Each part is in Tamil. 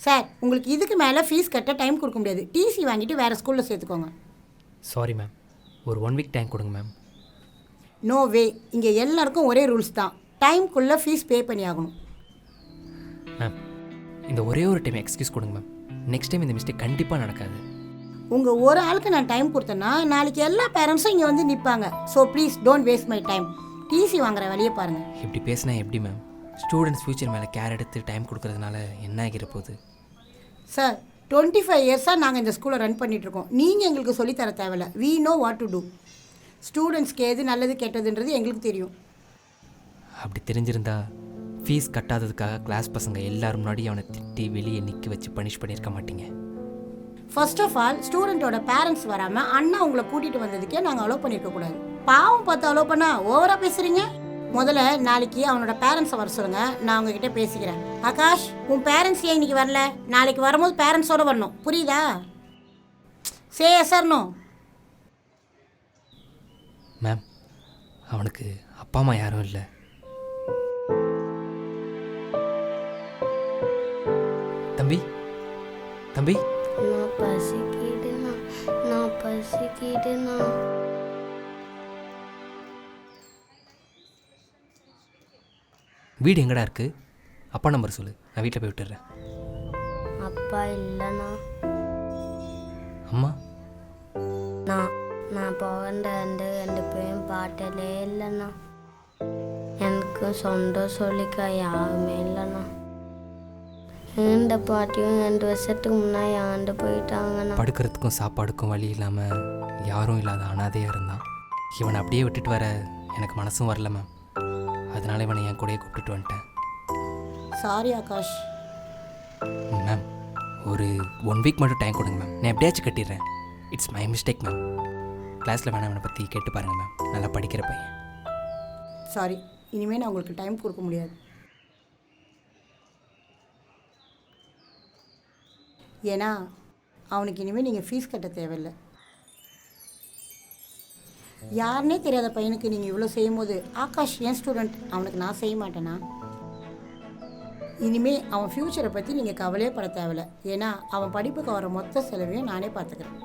சார் உங்களுக்கு இதுக்கு மேலே ஃபீஸ் கட்ட டைம் கொடுக்க முடியாது. டிசி வாங்கிட்டு வேறு ஸ்கூலில் சேர்த்துக்கோங்க. சாரி மேம், ஒரு 1 வீக் டைம் கொடுங்க மேம். நோ வே, இங்கே எல்லாருக்கும் ஒரே ரூல்ஸ் தான். டைம்குள்ளே ஃபீஸ் பே பண்ணி ஆகணும். மேம், இந்த ஒரே ஒரு டைம் எக்ஸ்கியூஸ் கொடுங்க மேம். நெக்ஸ்ட் டைம் இந்த மிஸ்டேக் கண்டிப்பாக நடக்காது. உங்கள் ஒரு ஆளுக்கு நான் டைம் கொடுத்தேன்னா நாளைக்கு எல்லா பேரண்ட்ஸும் இங்கே வந்து நிற்பாங்க. So please don't waste my time. TC வாங்குற வழியை பாருங்கள். இப்படி பேசினா எப்படி மேம்? ஸ்டூடெண்ட்ஸ் ஃப்யூச்சர் மேலே கேர் எடுத்து டைம் கொடுக்கறதுனால என்ன ஆகிற போகுது? சார் 25 இயர்ஸாக நாங்கள் இந்த ஸ்கூலை ரன் பண்ணிகிட்ருக்கோம். நீங்கள் எங்களுக்கு சொல்லித்தர தேவையில்ல. We know what to do. ஸ்டூடெண்ட்ஸ்க்கு எது நல்லது கெட்டதுன்றது எங்களுக்கு தெரியும். அப்படி தெரிஞ்சிருந்தா ஃபீஸ் கட்டாததுக்காக கிளாஸ் பசங்க எல்லாரும் முன்னாடி அவனை திட்டி வெளியே நிற்க வச்சு பனிஷ் பண்ணியிருக்க மாட்டீங்க. ஃபர்ஸ்ட் ஆஃப் ஆல் ஸ்டூடெண்ட்டோட பேரண்ட்ஸ் வராமல் அண்ணா உங்களை கூட்டிகிட்டு வந்ததுக்கே நாங்கள் அலோவ் பண்ணியிருக்கக்கூடாது. பாவம் பார்த்து அலோவ் பண்ணால் ஓவராக பேசுகிறீங்க. முதல்ல நாளைக்கு அவனோட பேரண்ட்ஸை வர சொல்லுங்கள், நான் உங்ககிட்ட பேசிக்கிறேன். ஆகாஷ், உன் பேரண்ட்ஸ் ஏன் இன்றைக்கி வரல? நாளைக்கு வரும்போது பேரண்ட்ஸோடு வரணும், புரியுதா? சே சார்னோ. மேம், அவனுக்கு அப்பா அம்மா யாரும் இல்லை. தம்பி தம்பி, நான் பசிக்கிடுனா. வீடு எங்கடா இருக்கு? அப்பா நம்பர் சொல்லு, நான் வீட்டில் போய் விட்டுறேன். அப்பா இல்லைண்ணா. அம்மா? நான் போகிற ரெண்டு பேரும் பாட்டலே இல்லைண்ணா. எனக்கு சொந்தம் சொல்லிக்க யாருமே இல்லைண்ணா. இந்த பாட்டியும் 2 வருஷத்துக்கு முன்னாடி ஆண்டு போயிட்டாங்கண்ணா. படுக்கிறதுக்கும் சாப்பாடுக்கும் வழி இல்லாமல் யாரும் இல்லாத அனாதையாக இருந்தான். இவனை அப்படியே விட்டுட்டு வர எனக்கு மனசும் வரல மேம். அதனால இவனை என் கூடயே கூப்பிட்டுட்டு வந்துட்டேன். சாரி ஆகாஷ். மேம், ஒரு 1 வீக் மட்டும் டைம் கொடுங்க மேம், நான் எப்படியாச்சும் கட்டிடுறேன். It's my mistake ma'am. கிளாஸில் வேணா அவனை பற்றி கேட்டு பாருங்கள் மேம், நல்லா படிக்கிற பையன். சாரி, இனிமேல் நான் உங்களுக்கு டைம் கொடுக்க முடியாது. ஏன்னா அவனுக்கு இனிமேல் நீங்கள் ஃபீஸ் கட்ட தேவையில்லை. யாருன்னே தெரியாத பையனுக்கு நீங்கள் இவ்வளோ செய்யும்போது ஆகாஷ் ஏன் ஸ்டூடெண்ட், அவனுக்கு நான் செய்ய மாட்டேனா? இனிமேல் அவன் ஃப்யூச்சரை பற்றி நீங்கள் கவலையே பட தேவையில்லை. ஏன்னா அவன் படிப்புக்கு வர மொத்த செலவையும் நானே பார்த்துக்கிறேன்.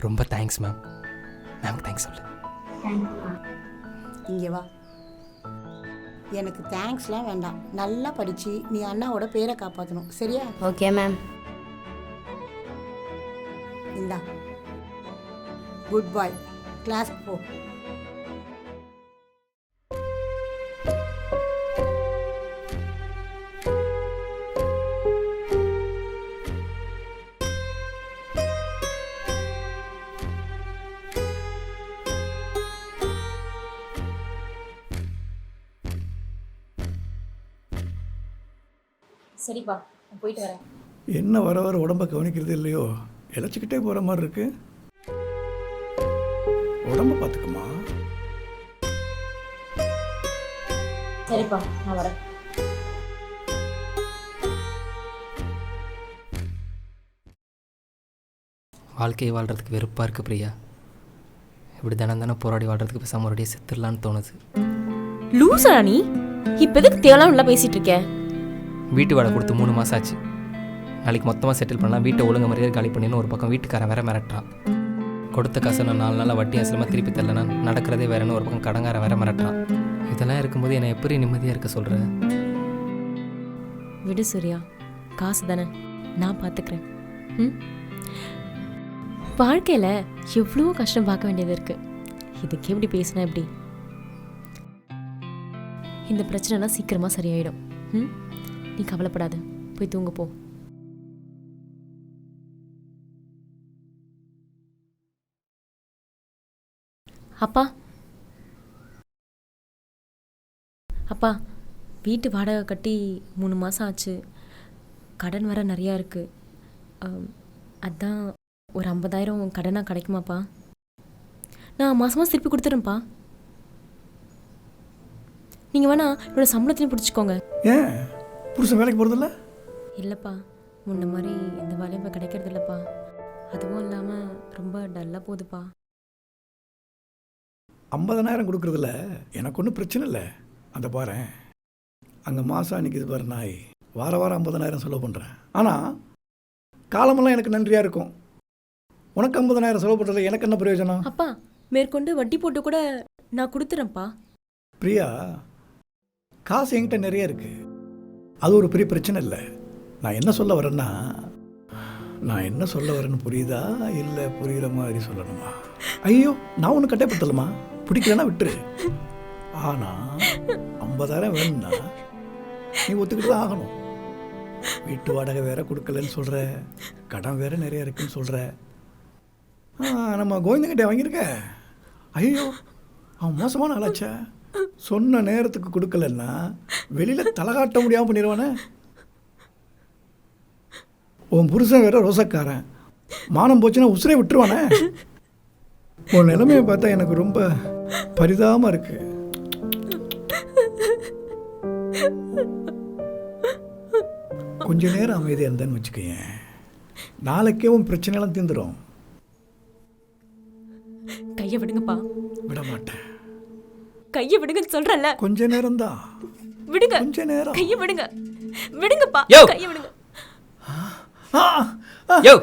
ரொம்ப தேங்க்ஸ் மேம். மேம் தேங்க்ஸ் சொல்லு. இங்கே வா. எனக்கு தேங்க்ஸ்லாம் வேண்டாம். நல்லா படித்து நீ அண்ணாவோட பேரை காப்பாற்றணும், சரியா? Okay ma'am. இந்தா குட் பாய், கிளாஸ்க்கு போ. சரிப்பா, நான் போயிட்டு வரேன். என்ன வர வர உடம்ப கவனிக்கிறது இல்லையோ, இழைச்சிக்கிட்டே போகிற மாதிரி இருக்கு. உடம்ப பார்த்துக்குமா. சரிப்பா, நான் வரேன். வாழ்க்கையை வாழ்கிறதுக்கு வெறுப்பாக இருக்குது பிரியா. இப்படி தினம் போராடி வாழ்கிறதுக்கு பேசாமல் மறுபடியும் செத்துடலான்னு தோணுது. லூசா நீ? இப்போ எதுக்கு தேவலாம் நல்லா பேசிகிட்டு இருக்கேன்? வீட்டு வாடகை கொடுத்து 3 மாதம் ஆச்சு. நாளைக்கு மொத்தமாக செட்டில் பண்ணலாம், வீட்டை ஒழுங்கு மரியாதை காலி பண்ணின்னு ஒரு பக்கம் வீட்டுக்காரன் வேற மிரட்டுறான். கொடுத்த காசை நான் 4 நாளாக வட்டி அசலமாக திருப்பி தரலனா நடக்கிறதே வேறன்னு ஒரு பக்கம் கடங்கார வேற மிரட்டுறான். இதெல்லாம் இருக்கும்போது என்னை எப்படி நிம்மதியாக இருக்க சொல்கிறேன்? விடு சூர்யா, காசு தானே, நான் பார்த்துக்கிறேன். வாழ்க்கையில் எவ்வளோ கஷ்டம் பார்க்க வேண்டியது இருக்குது. இதுக்கு எப்படி பேசினா எப்படி? இந்த பிரச்சனைலாம் சீக்கிரமாக சரியாயிடும். நீ கவலைப்படாத, போய் தூங்க போ. அப்பா அப்பா, வீட்டு வாடகை கட்டி 3 மாதம் ஆச்சு. கடன் வர நிறையா இருக்குது. அதான் ஒரு 50,000 கடனாக கிடைக்குமாப்பா? நான் மாதமாக திருப்பி கொடுத்துறேன்ப்பா. நீங்கள் வேணா என்னோட சம்பளத்தையும் பிடிச்சிக்கோங்க. ஏன் புருஷன் வேலைக்கு போகிறதில்ல? இல்லைப்பா, முன்ன மாதிரி இந்த வேலையும் இப்போ கிடைக்கிறது இல்லைப்பா. அதுவும் இல்லாமல் ரொம்ப டல்லாக போகுதுப்பா. 50,000 கொடுக்குறதில்ல எனக்கு ஒன்றும் பிரச்சனை இல்லை. அந்த பாரு, அங்கே மாதம் நிற்கிது பாரு நாய், வாரம் 50,000 செலவு பண்ணுறேன். ஆனால் காலமெல்லாம் எனக்கு நன்றியாக இருக்கும். உனக்கு 50,000 செலவு பண்ணுறதுல எனக்கு என்ன பிரயோஜனம்? அப்பா மேற்கொண்டு வட்டி போட்டு கூட நான் கொடுத்துறேன்ப்பா. பிரியா, காசு என்கிட்ட நிறைய இருக்குது. அது ஒரு பெரிய பிரச்சனை இல்லை. நான் என்ன சொல்ல வரேன்னு புரியுதா இல்லை புரியுற மாதிரி சொல்லணுமா? ஐயோ, நான் ஒன்று கட்டாயப்படுத்தலமா, பிடிக்கலன்னா விட்டுரு. ஆனால் 50,000 வேணும்னா நீ ஒத்துக்கிட்டு தான் ஆகணும். வீட்டு வாடகை வேற கொடுக்கலன்னு சொல்கிற, கடன் வேற நிறைய இருக்குன்னு சொல்கிற. நம்ம கோவிந்தங்கிட்ட வாங்கியிருக்க. ஐயோ, அவன் மோசமான ஆளாச்சா. சொன்ன நேரத்துக்கு கொடுக்கலன்னா வெளியில் தலை காட்ட முடியாமல் பண்ணிடுவானே. உன் புருஷன் வேற ரோசக்காரன், மானம் போச்சுன்னா உசுரே விட்டுருவானே. உன் நிலைமையை பார்த்தா எனக்கு ரொம்ப பரிதாபமாக இருக்கு. கொஞ்ச நேரம் அமைதியாக இருந்தேன்னு வச்சுக்கேன், நாளைக்கே உன் பிரச்சனையெல்லாம் தீர்ந்துடும். கையை விடுங்கப்பா. விட மாட்டேன். கையை விடுங்கன்னு சொல்றேன்ல. கொஞ்ச நேரம் தான் விடுங்க. கொஞ்ச நேரம். கையை விடுங்க. விடுங்கப்பா. யோ. கையை விடுங்க. யோ,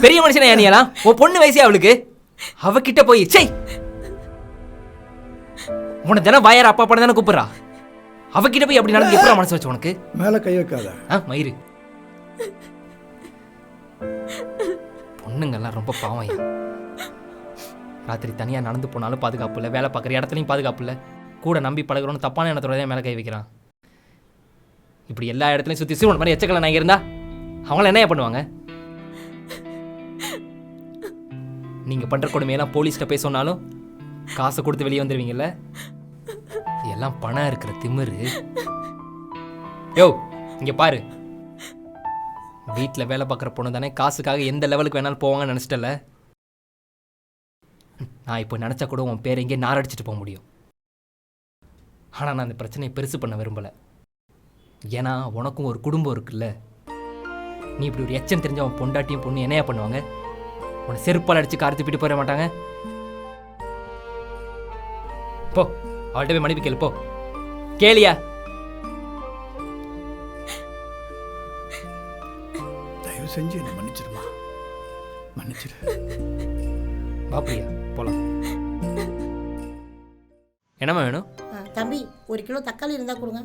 பெரிய மனுஷனா நீலாம்? உன் பொண்ணு வயசே அவளுக்கு. அவகிட்ட போய் சை, உன தினம் வாயார அப்பா பண்ண தானே கூப்பிடுறா. அவகிட்ட போய் அப்படி நடந்து எப்படி மனசு வச்சு உனக்கு? மேலே கை வைக்காத. மயிறு, பொண்ணுங்கெல்லாம் ரொம்ப பாவம். ராத்திரி தனியாக நடந்து போனாலும் பாதுகாப்பு இல்லை, வேலை பார்க்குற இடத்துலையும் பாதுகாப்பு இல்லை, கூட நம்பி பழகிறோன்னு தப்பான எண்ணத்தோட தான் மேலே கை வைக்கிறான். இப்படி எல்லா இடத்துலையும் சுற்றி சிறுவன் மாதிரி எச்சக்கலை நான் இருந்தா அவங்கள என்ன பண்ணுவாங்க? நீங்கள் பண்ணுற கொடுமையெல்லாம் போலீஸ்கிட்ட போய் சொன்னாலும் காசை கொடுத்து வெளியே வந்துடுவீங்கல்ல. எல்லாம் பணம் இருக்கிற திமிரு. யோ, இங்கே பாரு, வீட்டில் வேலை பார்க்குற பொண்ணு தானே, காசுக்காக எந்த லெவலுக்கு வேணாலும் போவாங்கன்னு நினச்சிட்டல. நான் இப்போ நினச்சா கூட உன் பேரை எங்கேயே நாரடிச்சிட்டு போக முடியும். ஆனால் நான் அந்த பிரச்சனையை பெருசு பண்ண விரும்பலை. ஏன்னா உனக்கும் ஒரு குடும்பம் இருக்குல்ல. நீ இப்படி ஒரு எச்சம் தெரிஞ்ச அவன் பொண்டாட்டியும் பொண்ணு என்னையா பண்ணுவாங்க? உன்னை செருப்பால் அடித்து கார் துப்பிட்டு போயிட மாட்டாங்க? போ, அவள்கிட்ட போய் மன்னிப்பு கேளு. போ, கேளியா? தயவு செஞ்சு என்னை மன்னிச்சிருமா, மன்னிச்சிரு. பாப்பியா, போலாம். என்னம்மா வேணும்? தம்பி, 1 கிலோ தக்காளி இருந்தால் கொடுங்க.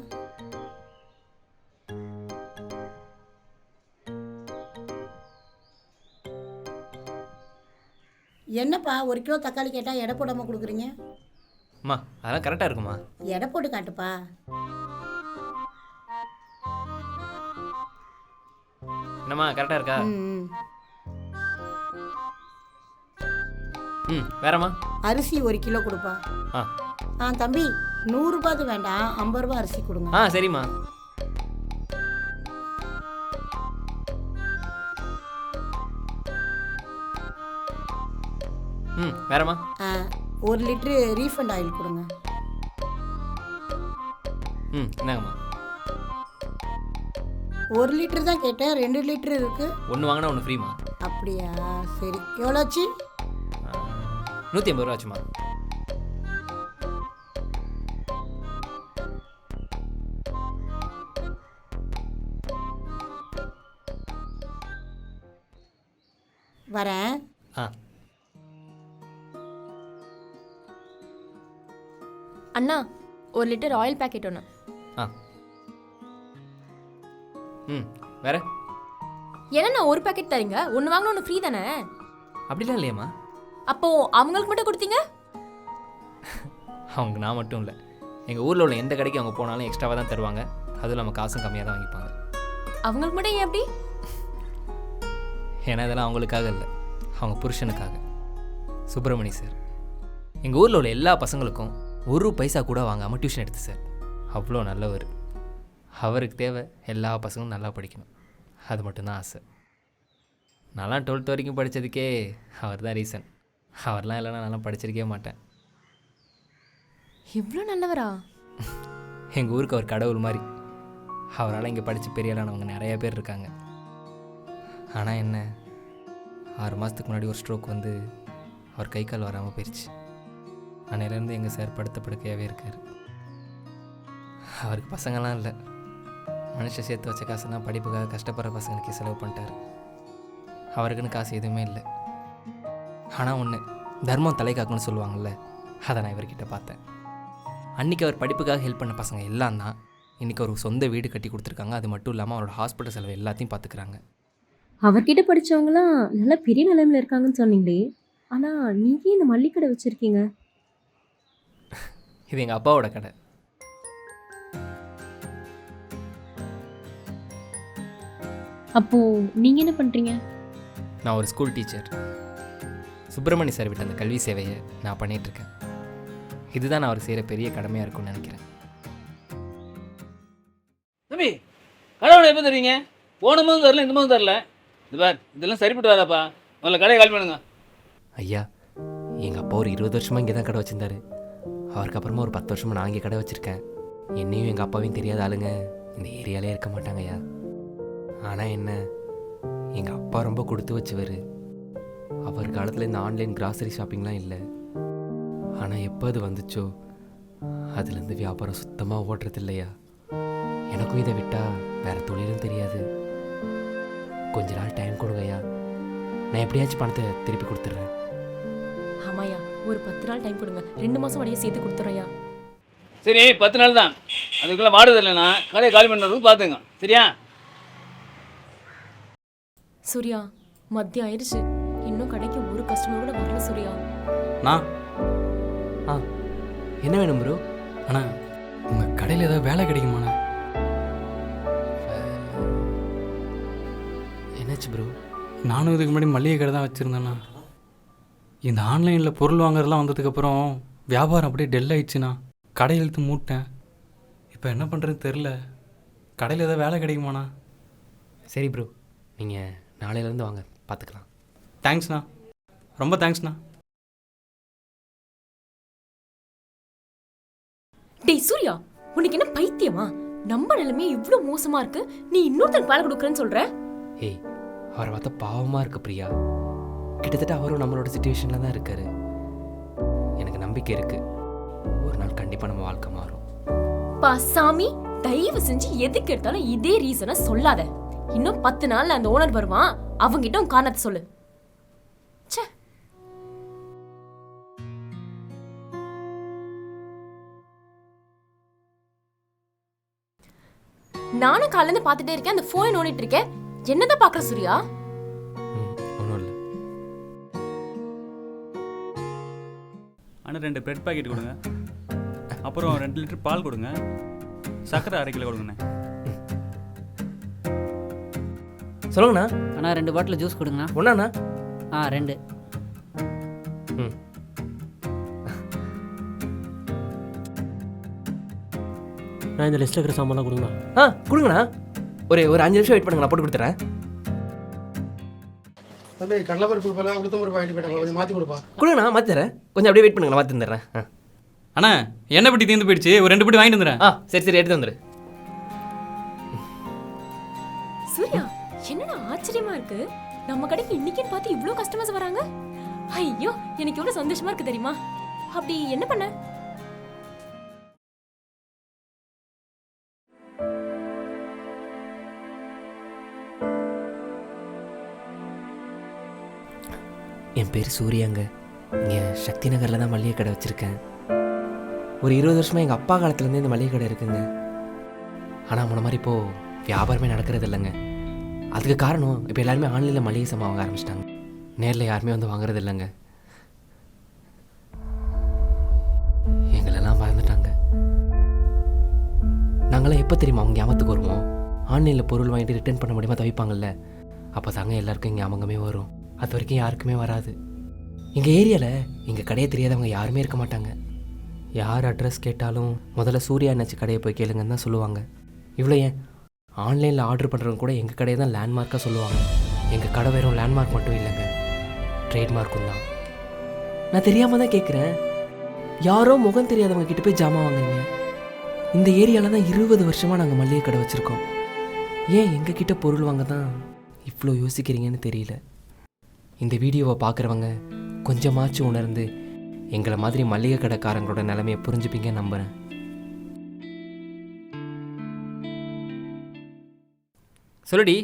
என்னப்பா 1 கிலோ தக்காளி கேட்டால் எடை போடாமல் கொடுக்குறீங்க? அம்மா, அதெல்லாம் கரெக்டாக இருக்குமா? எடை போட்டு காட்டுப்பா. என்னம்மா கரெக்டாக இருக்கா? ம். வேறம்மா? அரிசி 1 கிலோ கொடுப்பா. தம்பி, 100 ரூபாய்க்கு வேண்டாம், 50 ரூபா அரிசி கொடுங்க. சரிம்மா. வேறம்மா? 1 லிட்டரு ரீஃபண்ட் ஆயில் கொடுங்க. என்னங்கம்மா? 1 லிட்டர் தான் கேட்டேன், 2 லிட்டர் இருக்கு. ஒன்று வாங்கினா ஒன்று ஃப்ரீமா? அப்படியா, சரி. எவ்வளோ ஆச்சு? 150 ரூபா ஆச்சுமா. வரேன். அண்ணா, 1 லிட்டர் ஆயில் பேக்கெட் ஒன்று. வேற என்னண்ணா 1 பேக்கெட் தரீங்க? 1 வாங்கினா 1 ஃப்ரீ தானே? அப்படிலாம் இல்லையம்மா. அப்போ அவங்களுக்கு மட்டும் கொடுத்தீங்க? அவங்க நான் மட்டும் இல்லை, எங்கள் ஊரில் உள்ள எந்த கடைக்கு அவங்க போனாலும் எக்ஸ்ட்ராவாக தான் தருவாங்க. அதுவும் நம்ம காசும் கம்மியாக தான் வாங்கிப்பாங்க. அவங்களுக்கு மட்டும் ஏன் எப்படி? ஏன்னா இதெல்லாம் அவங்களுக்காக இல்லை, அவங்க புருஷனுக்காக. சுப்பிரமணி சார் எங்கள் ஊரில் உள்ள எல்லா பசங்களுக்கும் 1 பைசா கூட வாங்காமல் டியூஷன் எடுத்து சார். அவ்வளோ நல்லவர். அவருக்கு தேவை எல்லா பசங்களும் நல்லா படிக்கணும், அது மட்டும்தான் ஆசை. நான்லாம் 12th வரைக்கும் படித்ததுக்கே அவர் தான் ரீசன். அவர்லாம் இல்லைன்னா நான்லாம் படிச்சிருக்கவே மாட்டேன். இவ்வளோ நல்லவரா? எங்கள் ஊருக்கு அவர் கடவுள் மாதிரி. அவரால் இங்கே படித்து பெரியாளானவங்க நிறைய பேர் இருக்காங்க. ஆனால் என்ன, 6 மாதத்துக்கு முன்னாடி ஒரு ஸ்ட்ரோக் வந்து அவர் கை கால் வராமல் போயிடுச்சு. அன்னையிலேருந்து எங்கள் சார் படுத்த படுக்கையாகவே இருக்கார். அவருக்கு பசங்கள்லாம் இல்லை, மனுஷன் சேர்த்து வச்ச காசுனா படிப்புக்காக கஷ்டப்படுற பசங்களுக்கு செலவு பண்ணிட்டாரு. அவருக்குன்னு காசு எதுவுமே இல்லை. ஆனால் ஒன்று, தர்மம் தலை காக்கணும்னு சொல்லுவாங்கள்ல, அதை நான் இவர்கிட்ட பார்த்தேன். அன்றைக்கி அவர் படிப்புக்காக ஹெல்ப் பண்ண பசங்க எல்லாம் தான் இன்றைக்கி ஒரு சொந்த வீடு கட்டி கொடுத்துருக்காங்க. அது மட்டும் இல்லாமல் அவரோட ஹாஸ்பிட்டல் செலவு எல்லாத்தையும் பார்த்துக்கிறாங்க. அவர்கிட்ட படித்தவங்களாம் நல்லா பெரிய நிலைமையில் இருக்காங்கன்னு சொன்னீங்களே, ஆனால் நீங்கள் இந்த மல்லிக்கடை வச்சுருக்கீங்க? இது எங்கள் அப்பாவோட கடை. அப்போது நீங்கள் என்ன பண்ணுறீங்க? நான் ஒரு ஸ்கூல் டீச்சர். சுப்பிரமணிய சார் விட்ட அந்த கல்வி சேவையை நான் பண்ணிகிட்ருக்கேன். இதுதான் நான் அவர் செய்கிற பெரிய கடமையாக இருக்கும்னு நினைக்கிறேன். தம்பி, கடவுளை எப்போ தருவீங்க? போன மாதம் தரல, இந்த மாதம் தரல. இது பார், இதெல்லாம் சரிப்பட்டு வராப்பா. முதல்ல கடையை கால் பண்ணுங்க. ஐயா, எங்கள் அப்பா ஒரு 20 வருஷமாக இங்கே தான் கடை வச்சுருந்தாரு. அவருக்கு அப்புறமா ஒரு 10 வருஷமாக நான் இங்கே கடை வச்சுருக்கேன். என்னையும் எங்கள் அப்பாவையும் தெரியாத ஆளுங்க இந்த ஏரியாலே இருக்க மாட்டாங்க ஐயா. ஆனால் என்ன, எங்கள் அப்பா ரொம்ப கொடுத்து வச்சுவார். அவர் காலத்தில் இந்த ஆன்லைன் கிராசரி ஷாப்பிங்லாம் இல்லை. ஆனால் எப்போ அது வந்துச்சோ அதுலேருந்து வியாபாரம் சுத்தமாக ஓடுறது இல்லையா. எனக்கும் இதை விட்டால் வேறு தொழிலும் தெரியாது. கொஞ்ச நாள் டைம் கொடுங்க ஐயா, நான் எப்படியாச்சும் பணத்தை திருப்பி கொடுத்துட்றேன். ஆமாய்யா, ஒரு 10 நாள் டைம் கொடுங்க, 2 மாதம் வரையும் சேர்த்து கொடுத்துட்றேயா. சரி, 10 நாள் தான். அதுக்குள்ளே வாடகை இல்லைன்னா கடையை காலி பண்ணுறதுக்கு பார்த்துங்க, சரியா? சூர்யா, மதியம் ஆயிடுச்சு, இன்னும் கடைக்கு ஒரு கஸ்டமர் கூட வரல சூர்யா. என்ன வேணும் ப்ரோ? அண்ணா, உங்கள் கடையில் ஏதாவது வேலை கிடைக்குமாண்ணா? என்னாச்சு ப்ரோ? நானும் இதுக்கு முன்னாடி மளிகை கடை தான் வச்சுருந்தேண்ணா. இந்த ஆன்லைனில் பொருள் வாங்குறதுலாம் வந்ததுக்கப்புறம் வியாபாரம் அப்படியே டெல் ஆயிடுச்சுண்ணா. கடை இழுத்து மூட்டேன். இப்போ என்ன பண்ணுறதுன்னு தெரில. கடையில் ஏதாவது வேலை கிடைக்குமாண்ணா? சரி ப்ரோ, நீங்கள் நாளையிலேருந்து வாங்க, பார்த்துக்கலாம். தேங்க்ஸ்ண்ணா, ரொம்ப தேங்க்ஸ்ண்ணா. டேய் சூர்யா, உனக்கு என்ன பைத்தியமா? நம்ம நிலைமையே இவ்வளோ மோசமா இருக்கு, நீ இன்னொருத்தருக்கு வேலை கொடுக்குறேன்னு சொல்ற? ஏய், அவரை பார்த்தா பாவமாக இருக்கு பிரியா. கிட்டத்தட்ட அவரும் நம்மளோட சுச்சுவேஷனில் தான் இருக்காரு. எனக்கு நம்பிக்கை இருக்குது, ஒரு நாள் கண்டிப்பாக நம்ம வாழ்க்கை மாறும். பா சாமி, தயவு செஞ்சு எதுக்கு எடுத்தாலும் இதே ரீசனை சொல்லாத. இன்னும் 10 நாள்ல அந்த ஓனர் வருவான், அவங்கிட்ட உன் காரணத்தை சொல்லு. ச்சே. நானும் காலையில இருந்து பார்த்துட்டே இருக்கேன், அந்த போனை நோண்டிட்டு இருக்கேன். என்னதான் பாக்குற சூர்யா? ஒன்றும் இல்லை. ஆனால் 2 பிரெட் பாக்கெட் கொடுங்க, அப்புறம் 2 லிட்டர் பால் கொடுங்க, சக்கரை 1/2 கிலோ கொடுங்கண்ணே. சொல்லுங்கண்ணா. அண்ணா 2 பாட்டில் ஜூஸ் கொடுங்கண்ணா. ஒன்றாண்ணா? 2. நான் இந்த லிஸ்ட்டில் இருக்கிற சாமான்லாம் கொடுங்கண்ணா. கொடுங்கண்ணா. ஒரு 5 நிமிஷம் வெயிட் பண்ணுங்க, நான் போட்டு கொடுத்துறேன். தம்பி, கடலைப்பருப்பு போல உளுத்தம்பருப்பு வாங்கிட்டு போயிட்டாங்க, கொஞ்சம் மாற்றி கொடுப்பா. கொடுங்கண்ணா, மாற்றி தரேன். கொஞ்சம் அப்படியே வெயிட் பண்ணுங்க, நான் மாற்றி தந்துடுறேன். அண்ணா, எண்ணெய் பெட்டி தீர்ந்து போயிடுச்சு, ஒரு 2 பெட்டி வாங்கிட்டு வந்துடுறேன். சரி எடுத்து வந்துடு. சூர்யா, என்னடா ஆச்சரியமா இருக்கு, நம்ம கடைக்கு இன்னைக்குன்னு பார்த்து இவ்ளோ கஸ்டமர்ஸ் வராங்க. ஐயோ, எனக்கு எவ்வளவு சந்தோஷமா இருக்கு தெரியுமா? அப்படி என்ன பண்ண? என் பேர் சூர்யாங்க. இங்கே சக்தி நகரில் தான் மளிகை கடை வச்சுருக்கேன். ஒரு 20 வருஷமாக எங்கள் அப்பா காலத்துலேருந்து இந்த மளிகை கடை இருக்குங்க. ஆனால் முன்ன மாதிரி இப்போது வியாபாரமே நடக்கிறது இல்லைங்க. அதுக்கு காரணம் இப்போ எல்லாருமே ஆன்லைனில் மளிகை சாமான் வாங்க ஆரம்பிச்சிட்டாங்க. நேரில் யாருமே வந்து வாங்குறது இல்லைங்க. எங்களெல்லாம் மறந்துட்டாங்க. நாங்களாம் எப்போ தெரியுமா அவங்க ஞாபகத்துக்கு வருவோம்? ஆன்லைனில் பொருள் வாங்கிட்டு ரிட்டர்ன் பண்ண முடியுமா தவிப்பாங்கல்ல, அப்போ தாங்க எல்லாருக்கும் இங்கே ஞாபகமே வரும். அது வரைக்கும் யாருக்குமே வராது. எங்கள் ஏரியாவில் எங்கள் கடையை தெரியாதவங்க யாருமே இருக்க மாட்டாங்க. யார் அட்ரஸ் கேட்டாலும் முதல்ல சூர்யா என்னாச்சு கடையை போய் கேளுங்கன்னு தான் சொல்லுவாங்க. இவ்வளோ ஏன், ஆன்லைனில் ஆர்டர் பண்ணுறவங்க கூட எங்கள் கடையை தான் லேண்ட்மார்க்காக சொல்லுவாங்க. எங்கள் கடை வெறும் லேண்ட்மார்க் மட்டும் இல்லைங்க, ட்ரேட்மார்க்கும் தான். நான் தெரியாமல் தான் கேட்குறேன், யாரோ முகம் தெரியாதவங்க கிட்ட போய் ஜாமான் வாங்குறீங்க. இந்த ஏரியாவில் தான் 20 வருஷமாக நாங்கள் மளிகை கடை வச்சுருக்கோம். ஏன் எங்கள் கிட்ட பொருள் வாங்க தான் இவ்வளோ யோசிக்கிறீங்கன்னு தெரியல. இந்த வீடியோவை பார்க்குறவங்க கொஞ்சமாச்சும் உணர்ந்து எங்களை மாதிரி மளிகை கடைக்காரங்களோட நிலைமையை புரிஞ்சுப்பீங்கன்னு நம்புகிறேன். சொல்லுடி,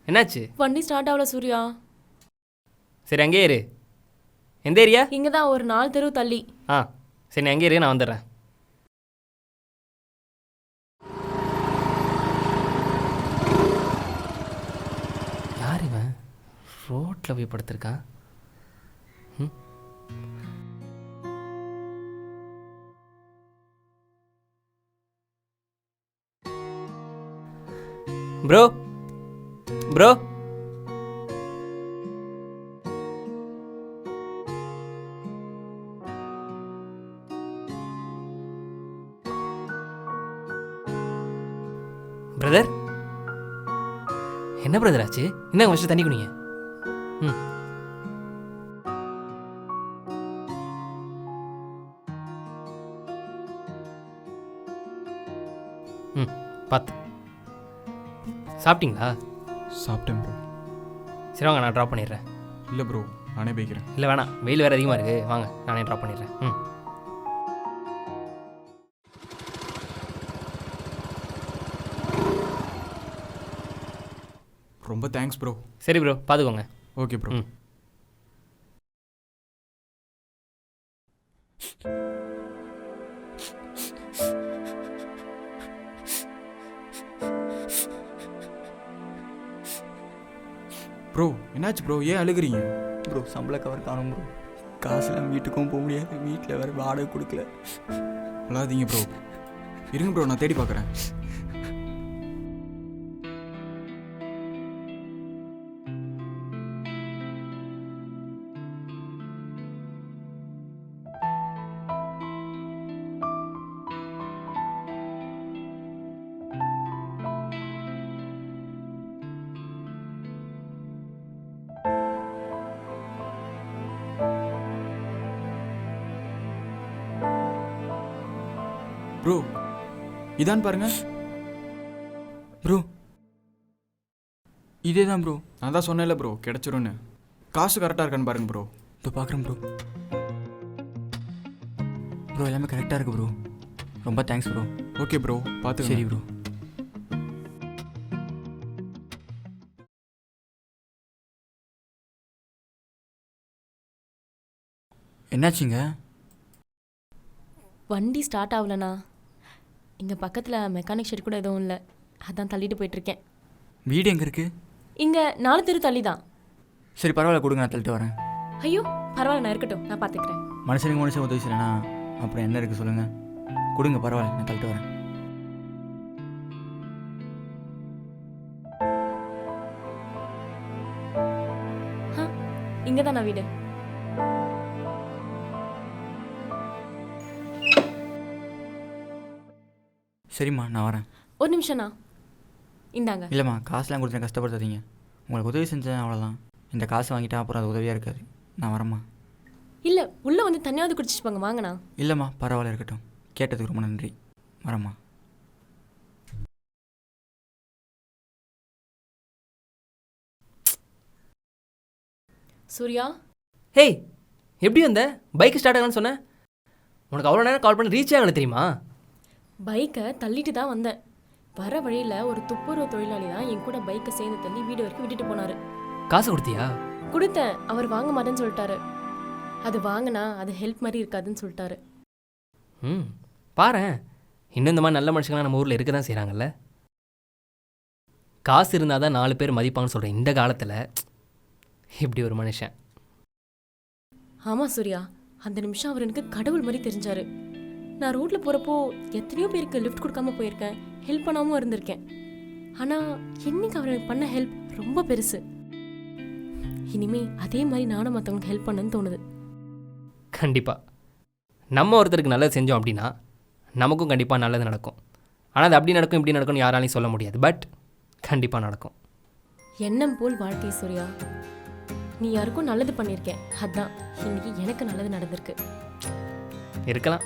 என்னாச்சு? வண்டி ஸ்டார்ட் ஆகல சூர்யா. சரி அங்கேயே இரு. எந்த ஏரியா? இங்கே தான் ஒரு 4 தெரு தள்ளி. ஆ சரி, நீ அங்கேயே இரு, நான் வந்துடுறேன். யார் இவன் ரோட்டில் போய் படுத்திருக்கான்? ப்ரோ ப்ரோ பிரதர், என்ன பிரதர் ஆச்சு? என்ன கொஞ்சம் தண்ணி குடிங்க. ம் ம் பார்த்து சாப்பிட்டீங்களா? சாப்பிட்டேன் ப்ரோ. சரி வாங்க, நான் ட்ராப் பண்ணிடுறேன். இல்லை ப்ரோ, நானே போய்க்கிறேன். இல்லை வேணாம், வெயில் வேறு அதிகமாக இருக்குது. வாங்க, நானே ட்ராப் பண்ணிடுறேன். ம் ரொம்ப தேங்க்ஸ் ப்ரோ. சரி ப்ரோ, பார்த்துக்கோங்க. Okay bro. ம் ப்ரோ என்னாச்சு ப்ரோ, ஏன் அழுகுறீங்க? ப்ரோ சம்பள கவர் காணும் ப்ரோ. காசுலாம் வீட்டுக்கும் போக முடியாது, வீட்டில் வேறு வாடகை கொடுக்கல. அழாதீங்க ப்ரோ. இருங்க ப்ரோ, நான் தேடி பார்க்குறேன். ப்ரோ இதான் பாருங்க ப்ரோ. இதே தான் ப்ரோ. நான் தான் சொன்னேன்ல ப்ரோ, கிடச்சிரும்னு. காசு கரெக்டாக இருக்கான்னு பாருங்க ப்ரோ. இப்போ பார்க்குறேன் ப்ரோ. ப்ரோ எல்லாமே கரெக்டாக இருக்குது ப்ரோ. ரொம்ப தேங்க்ஸ் ப்ரோ. ஓகே ப்ரோ, பார்த்து. சரி ப்ரோ. என்னாச்சுங்க? வண்டி ஸ்டார்ட் ஆகலண்ணா. இங்கே பக்கத்தில் மெக்கானிக் ஷெட் கூட எதுவும் இல்லை, அதான் தள்ளிட்டு போயிட்டுருக்கேன். வீடு எங்கே இருக்குது? இங்கே 4 தெரு தள்ளி தான். சரி பரவாயில்ல, கொடுங்க, நான் தள்ளிட்டு வரேன். ஐயோ பரவாயில்ல, நான் இருக்கட்டும், நான் பார்த்துக்கிறேன். மனுஷனுக்கு மனுஷன் உதவி செய்யலைனா அப்புறம் என்ன இருக்குது சொல்லுங்கள். கொடுங்க, பரவாயில்ல, நான் தள்ளிட்டு வரேன். இங்கே தான் நான் வீடு. சரிம்மா, நான் வரேன். ஒரு நிமிஷம்ண்ணா, இந்தாங்க. இல்லைம்மா, காசுலாம் கொடுத்து கஷ்டப்படுத்தாதீங்க. உங்களுக்கு உதவி செஞ்சேன், அவ்வளோதான். இந்த காசு வாங்கிட்டா அப்புறம் அது உதவியாக இருக்காது. நான் வரேம்மா. இல்லை, உள்ளே வந்து தண்ணியாவது குடிச்சிட்டு போங்க, வாங்கண்ணா. இல்லைம்மா, பரவாயில்ல, இருக்கட்டும். கேட்டதுக்கு ரொம்ப நன்றி. வரேம்மா. சூர்யா, ஹேய், எப்படி வந்த? பைக் ஸ்டார்ட் ஆகலான்னு சொன்னேன். உனக்கு அவ்வளோ நேரம் கால் பண்ணி ரீச் ஆகலை தெரியுமா? பைக்கை தள்ளிட்டு தான் வந்தேன். வர வழியில் ஒரு துப்புரவு தொழிலாளி தான் என் கூட பைக்கை சேர்ந்து தள்ளி வீடு வரைக்கும் விட்டுட்டு போனார். காசு கொடுத்தியா? கொடுத்தேன், அவர் வாங்க மாட்டேன்னு சொல்லிட்டாரு. அது வாங்கினா அது ஹெல்ப் மாதிரி இருக்காதுன்னு சொல்லிட்டாரு. ம் பாரேன், இன்னும் இந்த மாதிரி நல்ல மனுஷங்களாம் நம்ம ஊரில் இருக்க தான் செய்கிறாங்கல்ல. காசு இருந்தால் தான் 4 பேர் மதிப்பாங்கன்னு சொல்கிறேன் இந்த காலத்தில். இப்படி ஒரு மனுஷன். ஆமாம் சூர்யா, அந்த நிமிஷம் அவர் எனக்கு கடவுள் மாதிரி தெரிஞ்சார். நான் ரோட்டில் போகிறப்போ எத்தனையோ பேருக்கு லிஃப்ட் கொடுக்காம போயிருக்கேன், ஹெல்ப் பண்ணாமல் இருந்திருக்கேன். ஆனால் இன்னைக்கு அவர் எனக்கு பண்ண ஹெல்ப் ரொம்ப பெருசு. இனிமே அதே மாதிரி நானும் மற்றவங்களுக்கு ஹெல்ப் பண்ணணும்னு தோணுது. கண்டிப்பாக நம்ம ஒருத்தருக்கு நல்லது செஞ்சோம் அப்படின்னா நமக்கும் கண்டிப்பாக நல்லது நடக்கும். ஆனால் அது அப்படி நடக்கும் இப்படி நடக்கும்னு யாராலையும் சொல்ல முடியாது. பட் கண்டிப்பாக நடக்கும். எண்ணம் போல் வாழ்க்கை சூர்யா. நீ யாருக்கும் நல்லது பண்ணியிருக்கேன், அதான் இன்னைக்கு எனக்கு நல்லது நடந்திருக்கு. இருக்கலாம்.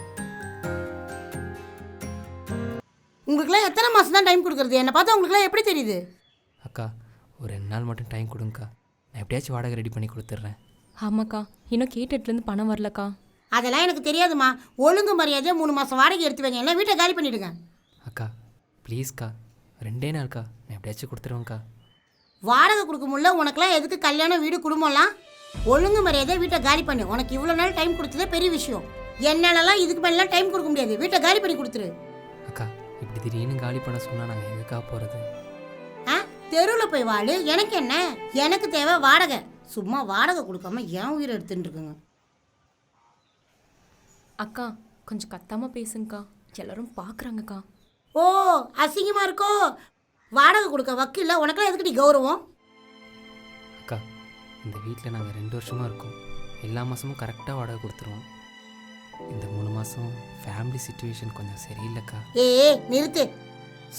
உங்களுக்குலாம் எத்தனை மாதம் தான் டைம் கொடுக்குறது? என்னை பார்த்தா உங்களுக்குலாம் எப்படி தெரியுது? அக்கா, ஒரு 2 நாள் மட்டும் டைம் கொடுங்கக்கா, நான் எப்படியாச்சும் வாடகை ரெடி பண்ணி கொடுத்துட்றேன். ஆமாக்கா, இன்னும் கேட்டதுலேருந்து பணம் வரலக்கா. அதெல்லாம் எனக்கு தெரியாதுமா. ஒழுங்கு மரியாதையாக 3 மாதம் வாடகை எடுத்து வைங்க, எல்லாம் வீட்டை காலி பண்ணிவிடுங்க. அக்கா ப்ளீஸ்க்கா, 2 நாள்க்கா, நான் எப்படியாச்சும் கொடுத்துருவேங்க்கா. வாடகை கொடுக்க முடியல உனக்கெல்லாம் எதுக்கு கல்யாணம் வீடு குடும்பம்லாம்? ஒழுங்கு மரியாதை வீட்டை காலி பண்ணு. உனக்கு இவ்வளோ நாள் டைம் கொடுத்ததே பெரிய விஷயம். என்னாலலாம் இதுக்கு மேலாம் டைம் கொடுக்க முடியாது. வீட்டை காலி பண்ணி கொடுத்துரு. அக்கா இப்படி திடீர்னு காலி பண்ண சொன்னால் நாங்கள் எங்கக்கா போகிறது? ஆ, தெருவில் போய் வாழு. எனக்கு என்ன? எனக்கு தேவை வாடகை. சும்மா வாடகை கொடுக்காம ஏன் உயிரை எடுத்துட்டு இருக்குங்க. அக்கா கொஞ்சம் கத்தாம பேசுங்கக்கா, எல்லாரும் பார்க்குறாங்கக்கா. ஓ, அசிங்கமா இருக்கோ? வாடகை கொடுக்க வக்கில்ல உனக்கெல்லாம் எதுக்கு நீ கௌரவம்? அக்கா இந்த வீட்டில் நாங்கள் 2 வருஷமாக இருக்கோம். எல்லா மாதமும் கரெக்டாக வாடகை கொடுத்துருவோம். இந்த 3 மாதம் ஃபேமிலி சுச்சுவேஷன் கொஞ்சம் சரியில்லைக்கா. நிறுத்து.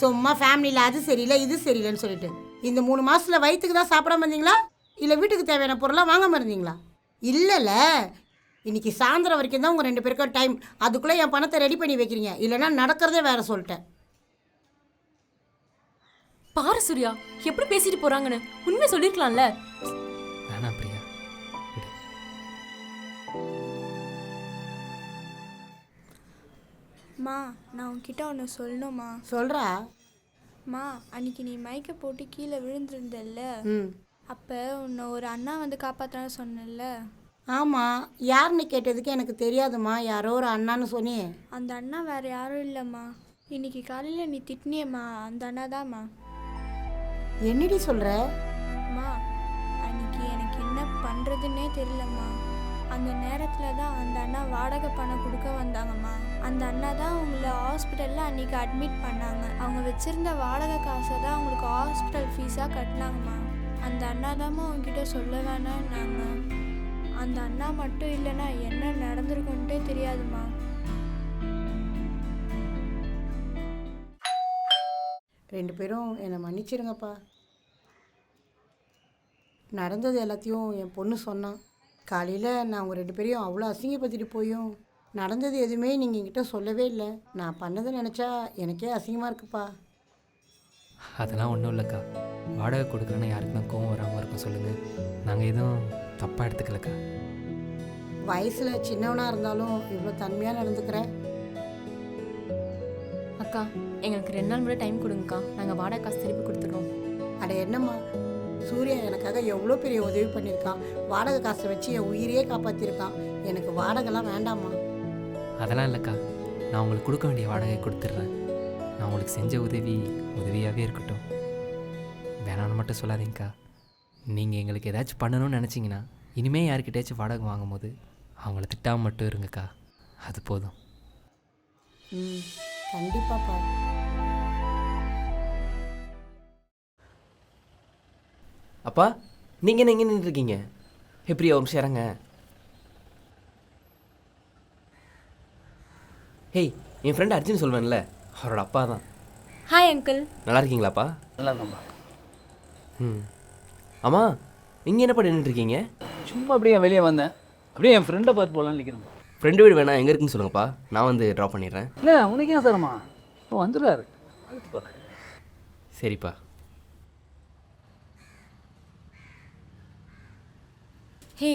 சும்மா ஃபேமிலியில் அது சரியில்லை இது சரியில்லைன்னு சொல்லிட்டு இந்த 3 மாதத்தில் வயிற்றுக்கு தான் சாப்பிடாம இருந்தீங்களா இல்லை வீட்டுக்கு தேவையான பொருளாக வாங்காமல் இருந்தீங்களா? இல்லைல்ல, இன்னைக்கு சாயந்தரம் வரைக்கும் தான் உங்கள் 2 பேருக்கும் டைம். அதுக்குள்ளே என் பணத்தை ரெடி பண்ணி வைக்கிறீங்க. இல்லைன்னா நடக்கிறதே வேற சொல்லிட்டேன். பாரு சூர்யா எப்படி பேசிட்டு போறாங்கன்னு. உண்மை சொல்லிருக்கலாம்ல. வேணாம் பிரியா, விடு. மா, நான் உன்கிட்ட ஒன்று சொல்லணுமா? சொல்கிறா. மா, அன்னைக்கு நீ மயக்க போட்டு கீழே விழுந்திருந்தல்ல, அப்போ உன்னை ஒரு அண்ணா வந்து காப்பாற்றான்னு சொன்னல. ஆமாம், யாருன்னு கேட்டதுக்கு எனக்கு தெரியாதுமா. யாரோ ஒரு அண்ணான்னு சொன்னியே. அந்த அண்ணா வேறு யாரும் இல்லைம்மா. இன்னைக்கு காலையில் நீ திட்டினியம்மா, அந்த அண்ணா தான்மா. என்னடி சொல்கிற? அம்மா, அன்னைக்கு எனக்கு என்ன பண்ணுறதுன்னே தெரியலம்மா. அந்த நேரத்தில் தான் அந்த அண்ணா வாடகை பணம் கொடுக்க வந்தாங்கம்மா. அந்த அண்ணா தான் உங்களை ஹாஸ்பிட்டலில் அன்றைக்கி அட்மிட் பண்ணாங்க. அவங்க வச்சுருந்த வாடகை காசை தான் அவங்களுக்கு ஹாஸ்பிட்டல் ஃபீஸாக கட்டினாங்கம்மா. அந்த அண்ணா தாம்மா உங்ககிட்ட சொல்ல வேணான்னாங்க. அந்த அண்ணா மட்டும் இல்லைன்னா என்ன நடந்திருக்குன்ட்டே தெரியாதுமா. ரெண்டு பேரும் என்னை மன்னிச்சிருங்கப்பா. நடந்தது எல்லாத்தையும் என் பொண்ணு சொன்னான். காலையில் நான் உங்கள் 2 பேரையும் அவ்வளோ அசிங்கப்படுத்திட்டு போயும் நடந்தது எதுவுமே நீங்கள் என்கிட்ட சொல்லவே இல்லை. நான் பண்ணதை நினச்சா எனக்கே அசிங்கமாக இருக்குப்பா. அதெல்லாம் ஒன்றும் இல்லைக்கா. வாடகை கொடுக்குறேன்னா யாருக்கு தான் கோவம் வராமல் இருக்கும் சொல்லுங்கள். நாங்கள் எதுவும் தப்பாக எடுத்துக்கலக்கா. வயசில் சின்னவனாக இருந்தாலும் இவ்வளோ தன்மையாக நடந்துக்கிறேன். அக்கா எங்களுக்கு 2 நாள் முன்னாடி டைம் கொடுங்கக்கா, நாங்கள் வாடகை காசு திருப்பி கொடுத்துட்றோம். அட என்னம்மா, சூர்யா எனக்காக எவ்வளோ பெரிய உதவி பண்ணியிருக்கான். வாடகை காசை வச்சு என் உயிரையே காப்பாற்றிருக்கான். எனக்கு வாடகைலாம் வேண்டாம்மா. அதெல்லாம் இல்லைக்கா, நான் உங்களுக்கு கொடுக்க வேண்டிய வாடகை கொடுத்துட்றேன். நான் உங்களுக்கு செஞ்ச உதவியாகவே இருக்கட்டும். வேணான்னு மட்டும் சொல்லாதீங்கக்கா. நீங்கள் எங்களுக்கு ஏதாச்சும் பண்ணணும்னு நினச்சிங்கன்னா இனிமேல் யாருக்கிட்டேச்சும் வாடகை வாங்கும் போது அவங்கள திட்டாமல் மட்டும் இருங்கக்கா. அது போதும். கண்டிப்பாப்பா. அப்பா, நீங்கள் என்ன எங்கே நின்றுருக்கீங்க? எப்படியா ஒரு நிமிஷம் இறங்க. ஹேய், என் ஃப்ரெண்ட் அர்ஜுன் சொல்வேன்ல, அவரோட அப்பா தான். Hi uncle. நல்லா இருக்கீங்களாப்பா? நல்லா இருக்கோம்பா. ஆமாம், இங்கே என்னப்பா நின்றுருக்கீங்க? சும்மா அப்படியே வெளியே வந்தேன். அப்படியே என் ஃப்ரெண்டை பார்த்து போகலான்னு நிற்கிறேன். ஃப்ரெண்டு வீடு வேணா எங்கே இருக்குன்னு சொல்லுங்கப்பா, நான் வந்து ட்ராப் பண்ணிடுறேன். இல்லை உனக்கு ஏன் சாரம்மா, இப்போ வந்துடுறாரு. சரிப்பா. ஹே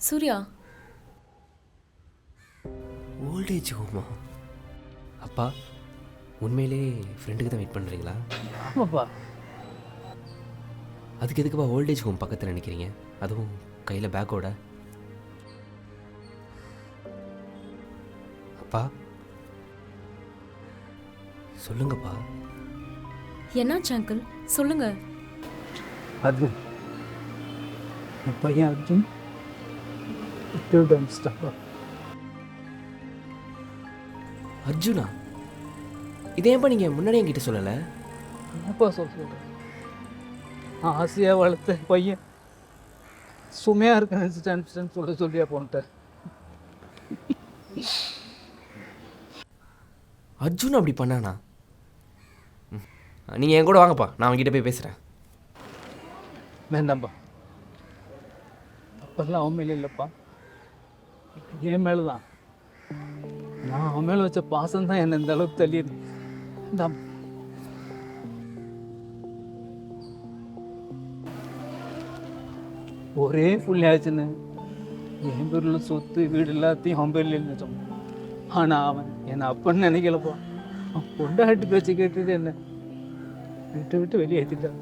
சூர்யா. ஓல்டேஜ் ஹோமா? அப்பா, உண்மையிலே ஃப்ரெண்டுக்கு தான் வெயிட் பண்ணுறீங்களா? ஆமாப்பா. அதுக்கு எதுக்குப்பா ஓல்டேஜ் ஹோம் பக்கத்தில் நிற்கிறீங்க, அதுவும் கையில் பேக்கோட? அப்பா சொல்லுங்கப்பா. என்னாச்சு அங்கிள், சொல்லுங்க. அர்ஜுன், என் பையன் அர்ஜுன் அர்ஜுனா? இதேப்பா நீங்கள் முன்னாடி என்கிட்ட சொல்லலை? என்னப்பா சொல்கிறேன், ஆசையாக வளர்த்த பையன் சுமையாக இருக்கேன்னு சொல்லியா போன்ட்டார். அர்ஜுன் அப்படி பண்ணானா? நீங்கள் என் கூட வாங்கப்பா, நான் அவன்கிட்ட போய் பேசுகிறேன். வேண்டாம்ப்பா, அப்பெல்லாம் அவன் மேலே இல்லைப்பா, என் மேலே தான். நான் அவன் மேலே வச்ச பாசம் தான் என்னை இந்த அளவுக்கு தள்ளியது. வேண்டாம். ஒரே புள்ளியாச்சுன்னு என் பேரில் சொத்து வீடு எல்லாத்தையும் அவன் பேர்ல நினைச்சோம். ஆனால் அவன் என்னை அப்பன்னு நினைக்கலப்பா. அவன் பொண்டாட்டி பேச்சு கேட்டுட்டு என்ன விட்டு விட்டு வெளியேற்றிட்டான்.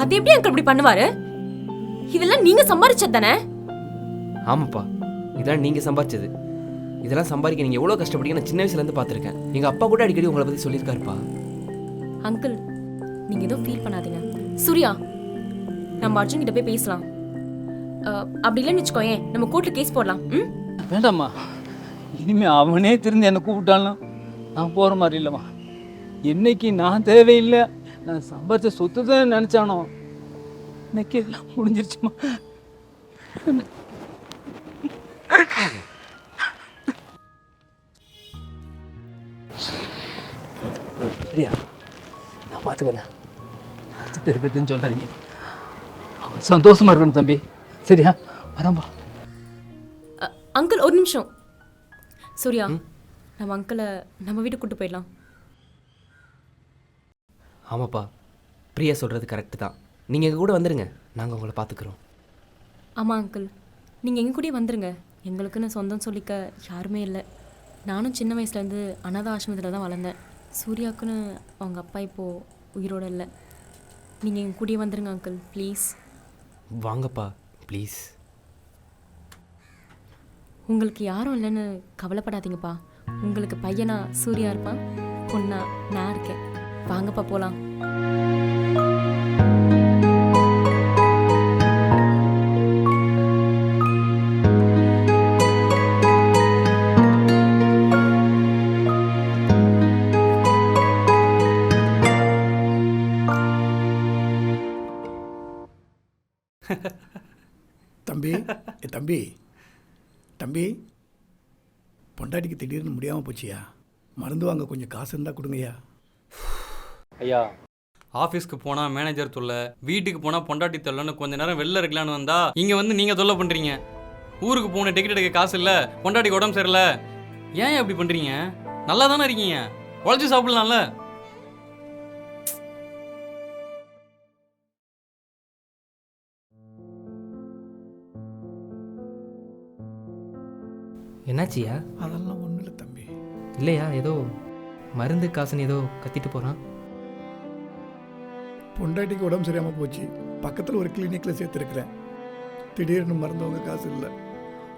அது எப்படி அங்கிள் இப்படி பண்ணுவாரு? இதெல்லாம் நீங்க சம்பாரிச்சது தானே? ஆமாப்பா, இதெல்லாம் நீங்கள் சம்பாரிச்சது. இதெல்லாம் சம்பாதிக்க நீங்கள் எவ்வளோ கஷ்டப்பட்டீங்க நான் சின்ன வயசுலேருந்து பார்த்துருக்கேன். எங்கள் அப்பா கூட அடிக்கடி உங்களை பற்றி சொல்லியிருக்காருப்பா. அங்கிள் நீங்க எதுவும் ஃபீல் பண்ணாதீங்க. சூர்யா, நம்ம அர்ஜுன் கிட்ட போய் பேசலாம். அப்படி இல்லைன்னு வச்சுக்கோயேன், நம்ம கோர்ட்ல கேஸ் போடலாம். ம்? வேண்டாம்மா, இனிமே அவனே திருந்து என்னை கூப்பிட்டாலும் நான் போகிற மாதிரி இல்லைம்மா. என்னைக்கு நான் தேவையில்லை, நான் சம்பாதிச்ச சொத்து தான் நினச்சானோ, இன்னைக்கு எல்லாம் முடிஞ்சிருச்சுமா. சரியா, நான் பார்த்துக்கிறேன். திருப்பதின்னு சொல்கிறீங்க, சந்தோஷமா இருக்கணும் தம்பி. சரியா, வரம்பா. அங்கிள் ஒரு நிமிஷம். சூர்யா, நம்ம அங்கிளை நம்ம வீட்டுக்கு கூட்டு போயிடலாம். ஆமாப்பா, பிரியா சொல்கிறது கரெக்டு தான். நீங்கள் எங்கள் கூட வந்துடுங்க, நாங்கள் உங்களை பார்த்துக்குறோம். ஆமாம் அங்கிள், நீங்கள் எங்கள் கூடயே வந்துடுங்க. எங்களுக்குன்னு சொந்தம் சொல்லிக்க யாருமே இல்லை. நானும் சின்ன வயசுலேருந்து அனாதை ஆசிரமத்தில் தான் வளர்ந்தேன். சூர்யாவுக்குன்னு அவங்க அப்பா இப்போது உயிரோடு இல்லை. நீங்கள் எங்கள் கூடயே வந்துடுங்க அங்கிள், ப்ளீஸ். வாங்கப்பா ப்ளீஸ். உங்களுக்கு யாரும் இல்லைன்னு கவலைப்படாதீங்கப்பா. உங்களுக்கு பையனா சூர்யா இருப்பான், பொண்ணா நான் இருக்கேன். வாங்கப்பா போகலாம். தம்பி, தம்பி தம்பி, பொண்டாட்டிக்கு திடீர்னு முடியாமல் போச்சியா? மருந்து வாங்க கொஞ்சம் காசு இருந்தால் கொடுங்கய்யா. ஐயா, ஆஃபீஸ்க்கு போனால் மேனேஜர் தொல்லை, வீட்டுக்கு போனால் பொண்டாட்டி தொல்லைன்னு கொஞ்ச நேரம் வெளில இருக்கலான்னு வந்தா இங்கே வந்து நீங்கள் தொல்லை பண்ணுறீங்க. ஊருக்கு போன டிக்கெட் எடுக்க காசு இல்லை, பொண்டாட்டிக்கு உடம்பு சரியில்லை. ஏன் அப்படி பண்ணுறீங்க? நல்லா தானே இருக்கீங்க, உழைச்சி சாப்பிடலாம்ல. என்னாச்சியா? அதெல்லாம் ஒன்றும் இல்லை தம்பி. இல்லையா, ஏதோ மருந்து காசுன்னு ஏதோ கத்திட்டு போகிறான். பொண்டாட்டிக்கு உடம்பு சரியாமல் போச்சு, பக்கத்தில் ஒரு கிளினிக்கில் சேர்த்துருக்குறேன். திடீர்னு மருந்து வாங்க காசு இல்லை,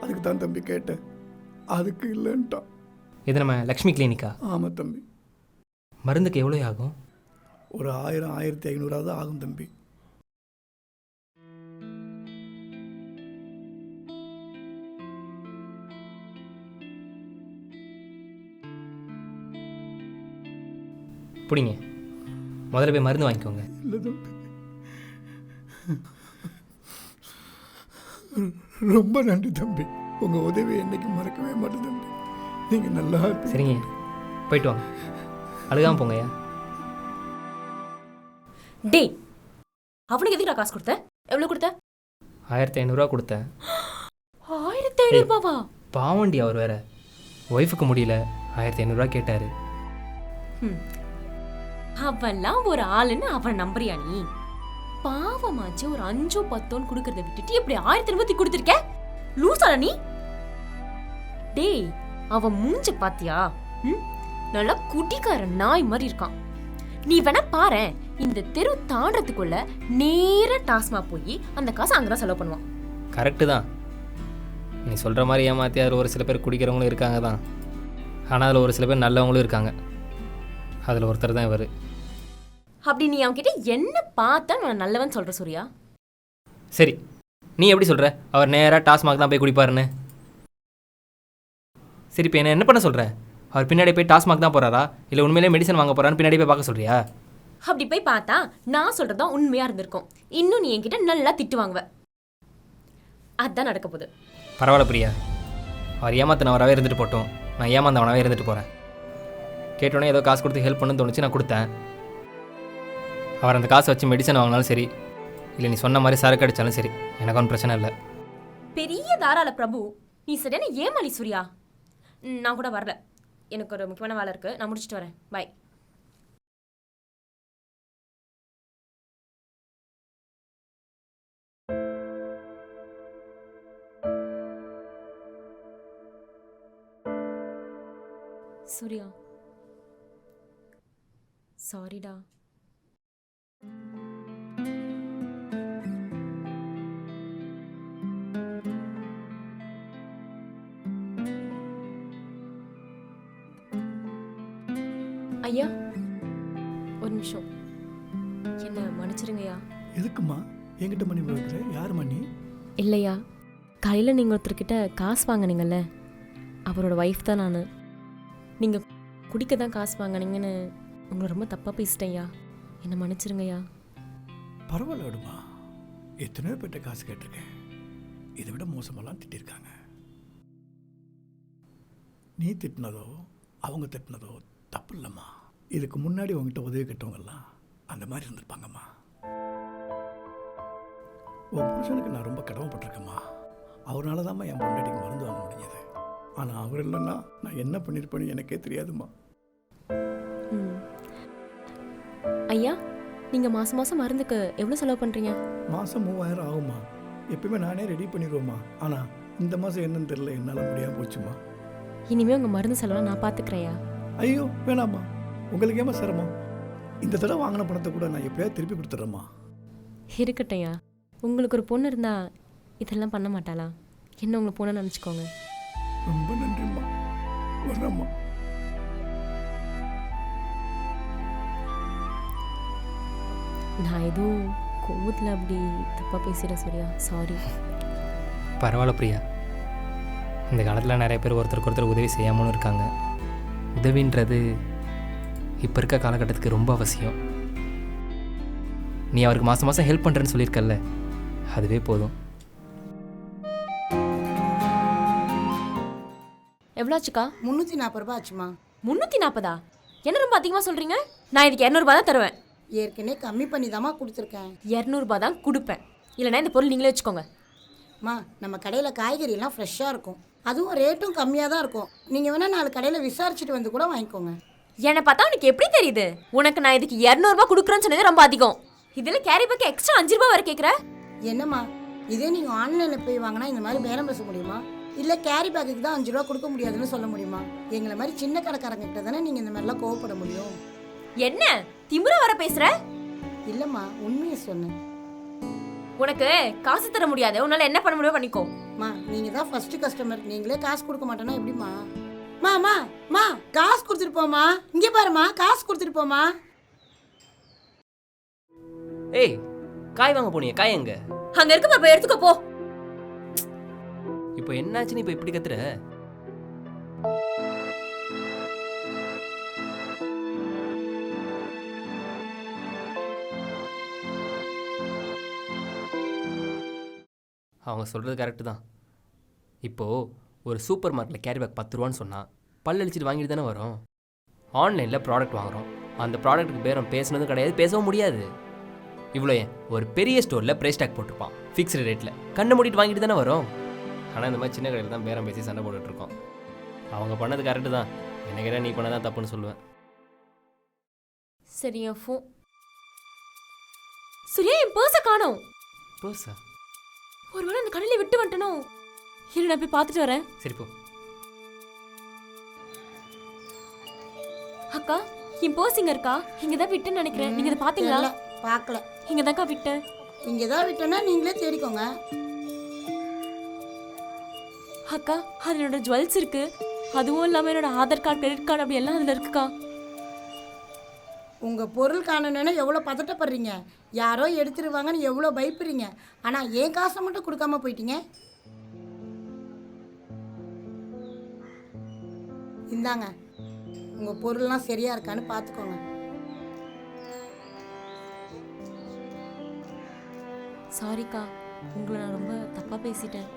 அதுக்கு தான் தம்பி கேட்டேன். அதுக்கு இல்லைன்ட்டான். இது நம்ம லக்ஷ்மி கிளினிக்கா? ஆமாம் தம்பி. மருந்துக்கு எவ்வளோ ஆகும்? ஒரு 1000 1500 ஆகும் தம்பி. பிடிங்க, முதல்ல போய் மருந்து வாங்கிக்கோங்க. இல்லை தம்பி, ரொம்ப நன்றி தம்பி. உங்கள் உதவி என்னைக்கு மறக்கவே மாட்டேன் தம்பி. நீங்கள் நல்லா சரிங்க, போயிட்டு வாங்க. அழுகாமல் போங்கய்யா. டேய், அவனுக்கு எதுக்கு காசு கொடுத்த? எவ்வளோ கொடுத்த? 1500 கொடுத்தேன். 1500 ரூபாவா? பாவண்டி அவர் வேற, ஒய்ஃபுக்கு முடியல 1500 கேட்டார். அவன்லாம் ஒரு ஆளுன்னு அவன் நம்புறியா நீ? பாவமாச்சு, ஒரு 5 10 கொடுக்கறத விட்டுட்டு எப்படி 1500 கொடுத்துருக்க? லூசாடா நீ? டேய், அவன் மூஞ்ச பாத்தியா? நல்லா குட்டிக்கார நாய் மாதிரி இருக்கான். நீ வேணா பாரு, இந்த தெரு தாண்டறதுக்குள்ள நேரா டாஸ்மாக் போய் அந்த காசை அங்கதான் செலவு பண்ணுவான். கரெக்டு தான், நீ சொல்கிற மாதிரி ஏமாற்றி அதில் ஒரு சில பேர் குடிக்கிறவங்களும் இருக்காங்க தான். ஆனால் அதில் ஒரு சில பேர் நல்லவங்களும் இருக்காங்க. அதில் ஒருத்தர் தான் இவர். அப்படி நீ அவன்கிட்ட என்ன பார்த்தா நான் நல்லவன் சொல்கிற சூர்யா? சரி, நீ எப்படி சொல்கிற அவர் நேராக டாஸ்மாக் தான் போய் குடிப்பாருன்னு? சரி, இப்போ என்ன பண்ண சொல்கிற? அவர் பின்னாடி போய் டாஸ்மாக் தான் போகிறாரா, இல்லை உண்மையிலே மெடிசன் வாங்க போகிறான்னு பின்னாடி போய் பார்க்க சொல்கிறியா? அப்படி போய் பார்த்தா நான் சொல்கிறதா உண்மையாக இருந்திருக்கும். இன்னும் நீ என்கிட்ட நல்லா திட்டு வாங்குவ. அதுதான் நடக்க போகுது. பரவாயில்ல பிரியா, அவர் ஏமாத்தினவராகவே இருந்துட்டு போட்டோம், நான் ஏமாந்தவனாகவே இருந்துட்டு போகிறேன். கேட்டோன்னே ஏதோ காசு கொடுத்து ஹெல்ப் பண்ணுன்னு தோணுச்சு, நான் கொடுத்தேன். அவர் அந்த காசை வச்சு மெடிசன் வாங்கினாலும் சரி, இல்லை நீ சொன்ன மாதிரி சரக்கு அடித்தாலும் சரி, எனக்கு ஒன்றும் பிரச்சனை இல்லை. பெரிய தாராள பிரபு, நீ சரியான ஏமாளி சூர்யா. நான் கூட வரல, எனக்கு ஒரு முக்கியமான வேலை இருக்குது, நான் முடிச்சுட்டு வரேன். பாய். சூர்யா, சாரிடா. ஐயா ஒரு நிமிஷம், என்ன மன்னிச்சிருங்கய்யா. எதுக்குமா என்கிட்ட மணி வைக்கிற? யார் மணி? இல்லையா, காலையில் நீங்கள் ஒருத்தர்கிட்ட காசு வாங்கினீங்கல்ல, அவரோட ஒய்ஃப் தான் நான். நீங்கள் குடிக்க தான் காசு வாங்கினீங்கன்னு உங்களை ரொம்ப தப்பாக பேசிட்டேன்யா, என்னை மன்னிச்சிருங்கய்யா. பரவாயில்ல விடுமா, எத்தனையோ பேர்ட்ட காசு கேட்டிருக்கேன், இதை விட மோசமெல்லாம் திட்டிருக்காங்க. நீ திட்டினதோ அவங்க திட்டினதோ தப்பு இல்லைம்மா. இதுக்கு முன்னாடி உங்ககிட்ட உதவி கேட்டவங்கெல்லாம் அந்த மாதிரி இருந்திருப்பாங்கம்மா. உன் புருஷனுக்கு நான் ரொம்ப கடமைப்பட்டிருக்கேம்மா. அவரால் தான்மா என் பொண்டாட்டிக்கு மருந்து வாங்க முடிஞ்சது. ஆனால் அவர் இல்லைன்னா நான் என்ன பண்ணியிருப்பேன்னு எனக்கே தெரியாதும்மா. ஐயா, நீங்கள் மாதம் மாதம் மருந்துக்கு எவ்வளோ செலவு பண்ணுறீங்க? மாதம் 3000 ஆகும்மா. எப்பயுமே நானே ரெடி பண்ணிடுவோம்மா. ஆனால் இந்த மாதம் என்னன்னு தெரியல, என்னால் முடியாமல் போச்சுமா. இனிமேல் உங்கள் மருந்து செலவை நான் பார்த்துக்கிறேயா. ஐயோ வேணாம்மா, உங்களுக்கு ஏமா சிரமம்? இந்த தடவை வாங்கின பணத்தை கூட நான் எப்படியாவது திருப்பி கொடுத்துட்றேம்மா. இருக்கட்டையா, உங்களுக்கு ஒரு பொண்ணு இருந்தா இதெல்லாம் பண்ண மாட்டாளா? என்ன உங்களை பொண்ணை நினச்சிக்கோங்க. ரொம்ப நன்றிம்மா, வர்றேம்மா. நான் எதுவும் கோவத்தில் அப்படி தப்பாக பேசிட சரியா, சாரி. பரவாயில்ல பிரியா, இந்த காலத்தில் நிறைய பேர் ஒருத்தருக்கு ஒருத்தர் உதவி செய்யாமலும் இருக்காங்க. உதவின்றது இப்போ இருக்க காலகட்டத்துக்கு ரொம்ப அவசியம். நீ அவருக்கு மாதம் மாதம் ஹெல்ப் பண்ணுறேன்னு சொல்லியிருக்கல்ல, அதுவே போதும். எவ்வளோ ஆச்சுக்கா? 340 ரூபாய் ஆச்சுமா. 340? என்ன ரொம்ப அதிகமாக சொல்கிறீங்க? நான் இதுக்கு 200 தான் தருவேன். ஏற்கனவே கம்மி பண்ணி தாம்மா கொடுத்துருக்கேன். 200 தான் கொடுப்பேன், இல்லைனா இந்த பொருள் நீங்களே வச்சுக்கோங்க. அம்மா, நம்ம கடையில் காய்கறிலாம் ஃப்ரெஷ்ஷாக இருக்கும், அதுவும் ரேட்டும் கம்மியாக தான் இருக்கும். நீங்கள் வேணால் 4 கடையில் விசாரிச்சுட்டு வந்து கூட வாங்கிக்கோங்க. என்னை பார்த்தா உனக்கு எப்படி தெரியுது? உனக்கு நான் இதுக்கு 200 கொடுக்குறேன்னு சொன்னது ரொம்ப அதிகம். இதில் கேரி பேக்கு எக்ஸ்ட்ரா 5 ரூபா வர கேட்குற. என்னம்மா, இதே நீங்கள் ஆன்லைனில் போய் வாங்கினா இந்த மாதிரி பேரம் பேச முடியுமா? இல்லை கேரி பேக்குக்கு தான் 5 ரூபா கொடுக்க முடியாதுன்னு சொல்ல முடியுமா? எங்களை மாதிரி சின்ன கடைக்காரங்க கிட்ட தானே நீங்கள் இந்த மாதிரிலாம் கோவப்பட முடியும். என்ன திமிரா வர பேசுற? இல்லைம்மா, உண்மையை சொன்னேன். உனக்கு காசு தர முடியாது, உன்னால என்ன பண்ண முடியும் பண்ணிக்கோ. மா, நீங்கள் தான் ஃபர்ஸ்ட் கஸ்டமர், நீங்களே காசு கொடுக்க மாட்டேன்னா எப்படிம்மா? மா காசு கொடுத்துட்டு போமா. இங்கே பாருமா, காசு கொடுத்துட்டு போமா. ஏய், காய் வாங்க போனியே, காய் எங்க? அங்க இருக்கு பாப்பா, எடுத்துக்கோ போ. இப்போ என்னாச்சுன்னு இப்போ இப்படி கத்துற? அவங்க சொல்கிறது கரெக்டு தான். இப்போது ஒரு சூப்பர் மார்க்கெட்டில் கேரி பேக் 10 ரூபான்னு சொன்னால் பல் அழிச்சிட்டு வாங்கிட்டு தானே வரோம். ஆன்லைனில் ப்ராடக்ட் வாங்குகிறோம், அந்த ப்ராடக்ட்டுக்கு பேரம் பேசுனதும் கிடையாது, பேசவும் முடியாது. இவ்வளோ ஏன் ஒரு பெரிய ஸ்டோரில் ப்ரைஸ் டேக் போட்டிருப்பான் ஃபிக்ஸ்டு ரேட்டில், கண்ணை மூடிட்டு வாங்கிட்டு தானே வரோம். ஆனால் இந்த மாதிரி சின்ன கடையில் தான் பேரம் பேசி சண்டை போட்டுட்ருக்கோம். அவங்க பண்ணது கரெக்டு தான், என்ன கேட்டால் நீ பண்ணதான் தப்புன்னு சொல்லுவேன். சரி, என் ஃபோன். சூர்யா, என் பர்ஸை காணோம். பர்ஸா? ஒருவேளை அந்த கடையில் விட்டு வந்துட்டனோ? இரு, நான் போய் பார்த்துட்டு வரேன். சரி போ. அக்கா, என் பர்ஸ் இங்க இருக்கா? இங்க தான் விட்டுன்னு நினைக்கிறேன். நீங்க இதை பாத்தீங்களா? இல்ல, பார்க்கல. இங்க தான்க்கா விட்டேன். இங்கே தான் விட்டோன்னா நீங்களே தேடிக்கோங்க. அக்கா, அது என்னோட ஜுவல்ஸ் இருக்கு, அதுவும் இல்லாமல் என்னோட ஆதார் கார்டு, கிரெடிட் கார்டு அப்படி எல்லாம் அதில் இருக்குக்கா. உங்கள் பொருள் காணணுன்னா எவ்வளோ பதட்டப்படுறீங்க, யாரோ எடுத்துருவாங்கன்னு எவ்வளோ பயப்படுறீங்க. ஆனால் என் காசை மட்டும் கொடுக்காம போயிட்டீங்க. இந்தாங்க, உங்கள் பொருள்லாம் சரியாக இருக்கான்னு பார்த்துக்கோங்க. சாரிக்கா, உங்களை நான் ரொம்ப தப்பாக பேசிட்டேன்.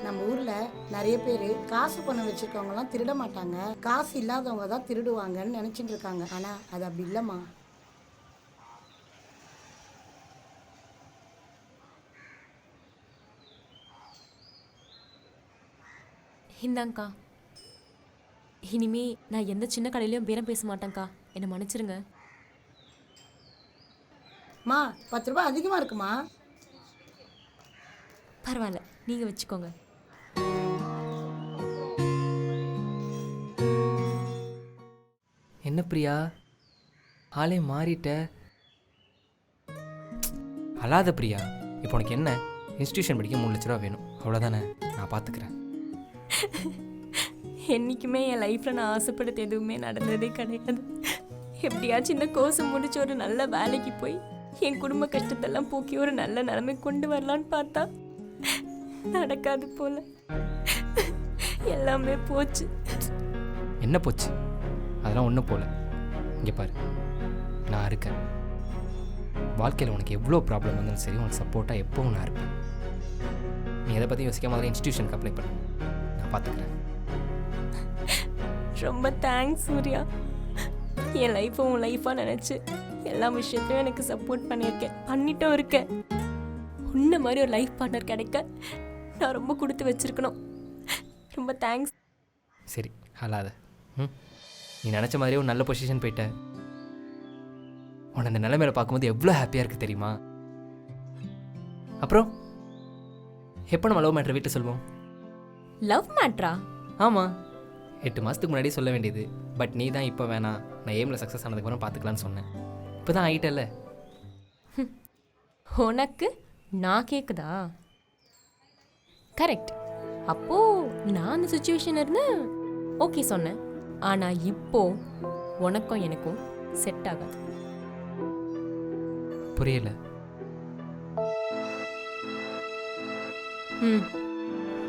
நம்ம ஊரில் நிறைய பேர் காசு பணம் வச்சுருக்கவங்கலாம் திருட மாட்டாங்க, காசு இல்லாதவங்க தான் திருடுவாங்கன்னு நினச்சிட்டு இருக்காங்க. ஆனால் அது அப்படி இல்லைம்மா. இந்தாங்க்கா, இனிமே நான் எந்த சின்ன கடையிலையும் பேரம் பேச மாட்டேங்க்கா, என்னை மன்னிச்சிருங்க. மா, 10 ரூபாய் அதிகமாக இருக்குமா? பரவாயில்ல, நீங்கள் வச்சுக்கோங்க. என்ன பிரியா, ஆளே மாறிட்ட. அழாத பிரியா. இப்போ உனக்கு என்ன? இன்ஸ்டியூஷன் படிக்க 3 லட்ச ரூபா வேணும், அவ்வளோதானே? நான் பார்த்துக்கிறேன். என்றைக்குமே என் லைஃப்பில் நான் ஆசைப்படுறது எதுவுமே நடந்ததே கிடையாது. எப்படியாச்சும் இந்த கோர்ஸ் முடிச்சு ஒரு நல்ல வேலைக்கு போய் என் குடும்ப கஷ்டத்தெல்லாம் போக்கி ஒரு நல்ல நிலைமை கொண்டு வரலான்னு பார்த்தா நடக்காது போல. எல்லாமே போச்சு. என்ன போச்சு? அதெல்லாம் ஒன்றும் போல. இங்கே பாரு, நான் இருக்கேன். வாழ்க்கையில் உனக்கு எவ்வளோ ப்ராப்ளம் வந்தாலும் சரி, உனக்கு சப்போர்ட்டாக எப்போவும் நான் இருப்பேன். நீ எதை பற்றி யோசிக்காம மாதிரி இன்ஸ்டியூஷனுக்கு அப்ளை பண்ணு, நான் பார்த்துக்கிறேன். ரொம்ப தேங்க்ஸ் சூர்யா. என் லைஃப்பை உன் லைஃபாக நினச்சி எல்லா விஷயத்தையும் எனக்கு சப்போர்ட் பண்ணிட்டும் இருக்கேன். உன்ன மாதிரி ஒரு லைஃப் பார்ட்னர் கிடைக்க நான் ரொம்ப கொடுத்து வச்சிருக்கணும். ரொம்ப தேங்க்ஸ். சரி, அழாத. நீ நினச்ச மாதிரியே ஒரு நல்ல பொசிஷன் போயிட்ட. உன்னை அந்த நிலைமையில பார்க்கும்போது எவ்வளோ ஹாப்பியாக இருக்குது தெரியுமா? அப்புறம் எப்போ நம்ம லவ் மேட்ரு வீட்டில் சொல்வோம்? லவ் மேட்ரா? ஆமாம், 8 மாதத்துக்கு முன்னாடி சொல்ல வேண்டியது. பட் நீ தான் இப்போ வேணாம், நான் எய்மில் சக்ஸஸ் ஆனதுக்கப்புறம் பார்த்துக்கலான்னு சொன்னேன். இப்போ தான் ஆகிட்டல்ல. உனக்கு நான் கேட்குதா? கரெக்ட். அப்போது நான் அந்த சுச்சுவேஷன் இருந்து ஓகே சொன்னேன். ஆனால் இப்போ உனக்கும் எனக்கும் செட் ஆகாது. புரியல.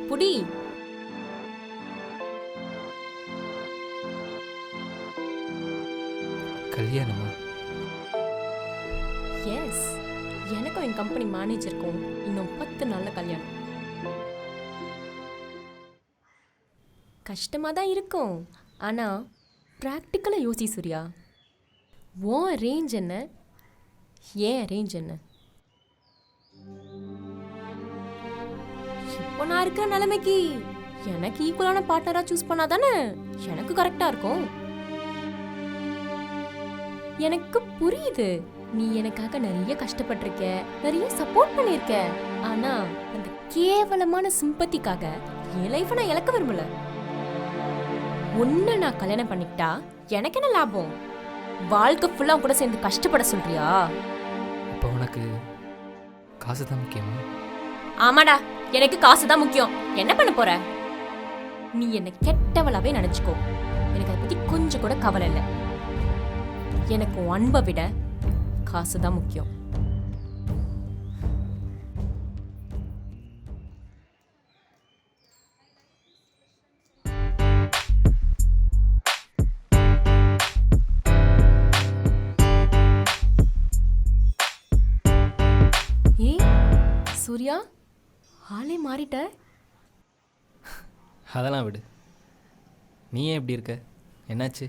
புடி. கல்யாணமா? எஸ், எனக்கும் என் கம்பெனி மேனேஜருக்கும் இன்னும் 10 நாளில் கல்யாணம். கஷ்டமாக தான் இருக்கும், ஆனால் ப்ராக்டிக்கலாக யோசி சூர்யா. உன் ரேஞ்ச் என்ன, ஏன் ரேஞ்ச் என்ன? இப்போ நான் இருக்கிற நிலைமைக்கு எனக்கு ஈக்குவலான பார்ட்னராக சூஸ் பண்ணாதானே எனக்கு கரெக்டாக இருக்கும். எனக்கு புரியுது, நீ எனக்காக நிறைய கஷ்டப்பட்டிருக்க, நிறைய சப்போர்ட் பண்ணியிருக்க. ஆனா அந்த கேவலமான சிம்பத்திக்காக என் லைஃபை நான் இழக்க விரும்பல. உன்னை நான் கல்யாணம் பண்ணிக்கிட்டா எனக்கு என்ன லாபம்? வாழ்க்கை ஃபுல்லா கூட சேர்ந்து கஷ்டப்பட சொல்றியா? இப்போ உனக்கு காசு தான் முக்கியமா? ஆமாடா, எனக்கு காசு தான் முக்கியம். என்ன பண்ண போற? நீ என்னை கெட்டவளாவே நினைச்சுக்கோ, எனக்கு அதை பத்தி கொஞ்சம் கூட கவலை இல்லை. எனக்கு அன்பை விட காசு தான் முக்கியம். சூர்யா, ஆளே மாறிட்ட. அதெல்லாம் விடு. நீ ஏன் எப்படி இருக்க? என்னாச்சு?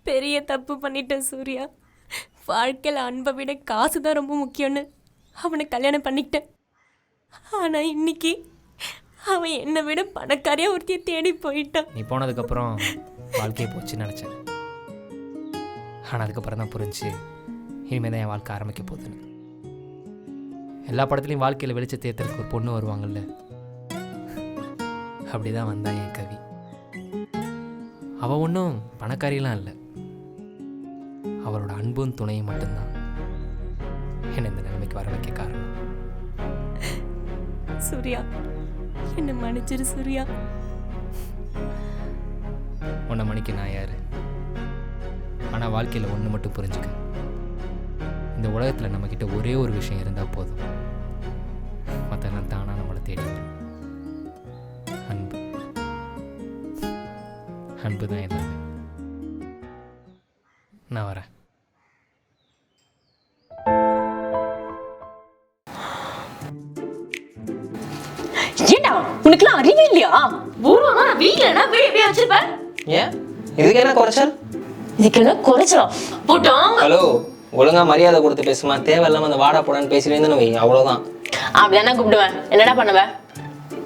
பெரிய தப்பு பண்ணிட்டேன் சூர்யா. வாழ்க்கையில் அன்பை விட காசு தான் ரொம்ப முக்கியம்னு அவனை கல்யாணம் பண்ணிக்கிட்டேன். ஆனால் இன்னைக்கு அவன் என்னை விட பணக்காரியாக ஒருத்தியை தேடி போயிட்டான். நீ போனதுக்கப்புறம் வாழ்க்கையை போச்சுன்னு நினச்சேன். ஆனால் அதுக்கப்புறம் தான் புரிஞ்சு இனிமேல் தான் என் வாழ்க்கை ஆரம்பிக்க போகுதுன்னு. எல்லா படத்துலையும் வாழ்க்கையில் வெளிச்சத்தை ஏற்றுறதுக்கு ஒரு பொண்ணு வருவாங்கள்ல, அப்படி தான் வந்தான் என் கவி. அவள் ஒன்றும் பணக்காரியெல்லாம் இல்லை, அவளோட அன்பும் துணையும் மட்டும்தான் என்னை இந்த நிலைமைக்கு வர வைக்க காரணம். சூர்யா, என்னை மன்னிச்சிரு சூர்யா. உன்னை மன்னிக்க நான் யார்? ஆனால் வாழ்க்கையில் ஒன்று மட்டும் புரிஞ்சுக்க, இந்த உலகத்தில் நம்மக்கிட்ட ஒரே ஒரு விஷயம் இருந்தால் போதும், மற்றெல்லாம் தானாக நம்மளை தேடி வரும். அன்பு. அன்பு தான் எல்லாமே. நான் வரேன். ஏண்டா உனக்குலாம் அறிவே இல்லையா? ஊர்வமா நான் வீட்லனா வீடு எப்படியே வச்சிருப்பேன். ஏன் இதுக்கு என்ன குறைச்சல்? இதுக்கெல்லாம் குறைச்சலாம் போட்டோம். ஹலோ, ஒழுங்காக மரியாதை கொடுத்து பேசுமா. தேவையில்லாமல் அந்த வாடா போடான்னு பேசுறேன்னு வை, அவ்வளோதான். அப்படிதானே கூப்பிடுவேன். என்னடா பண்ணுவேன்?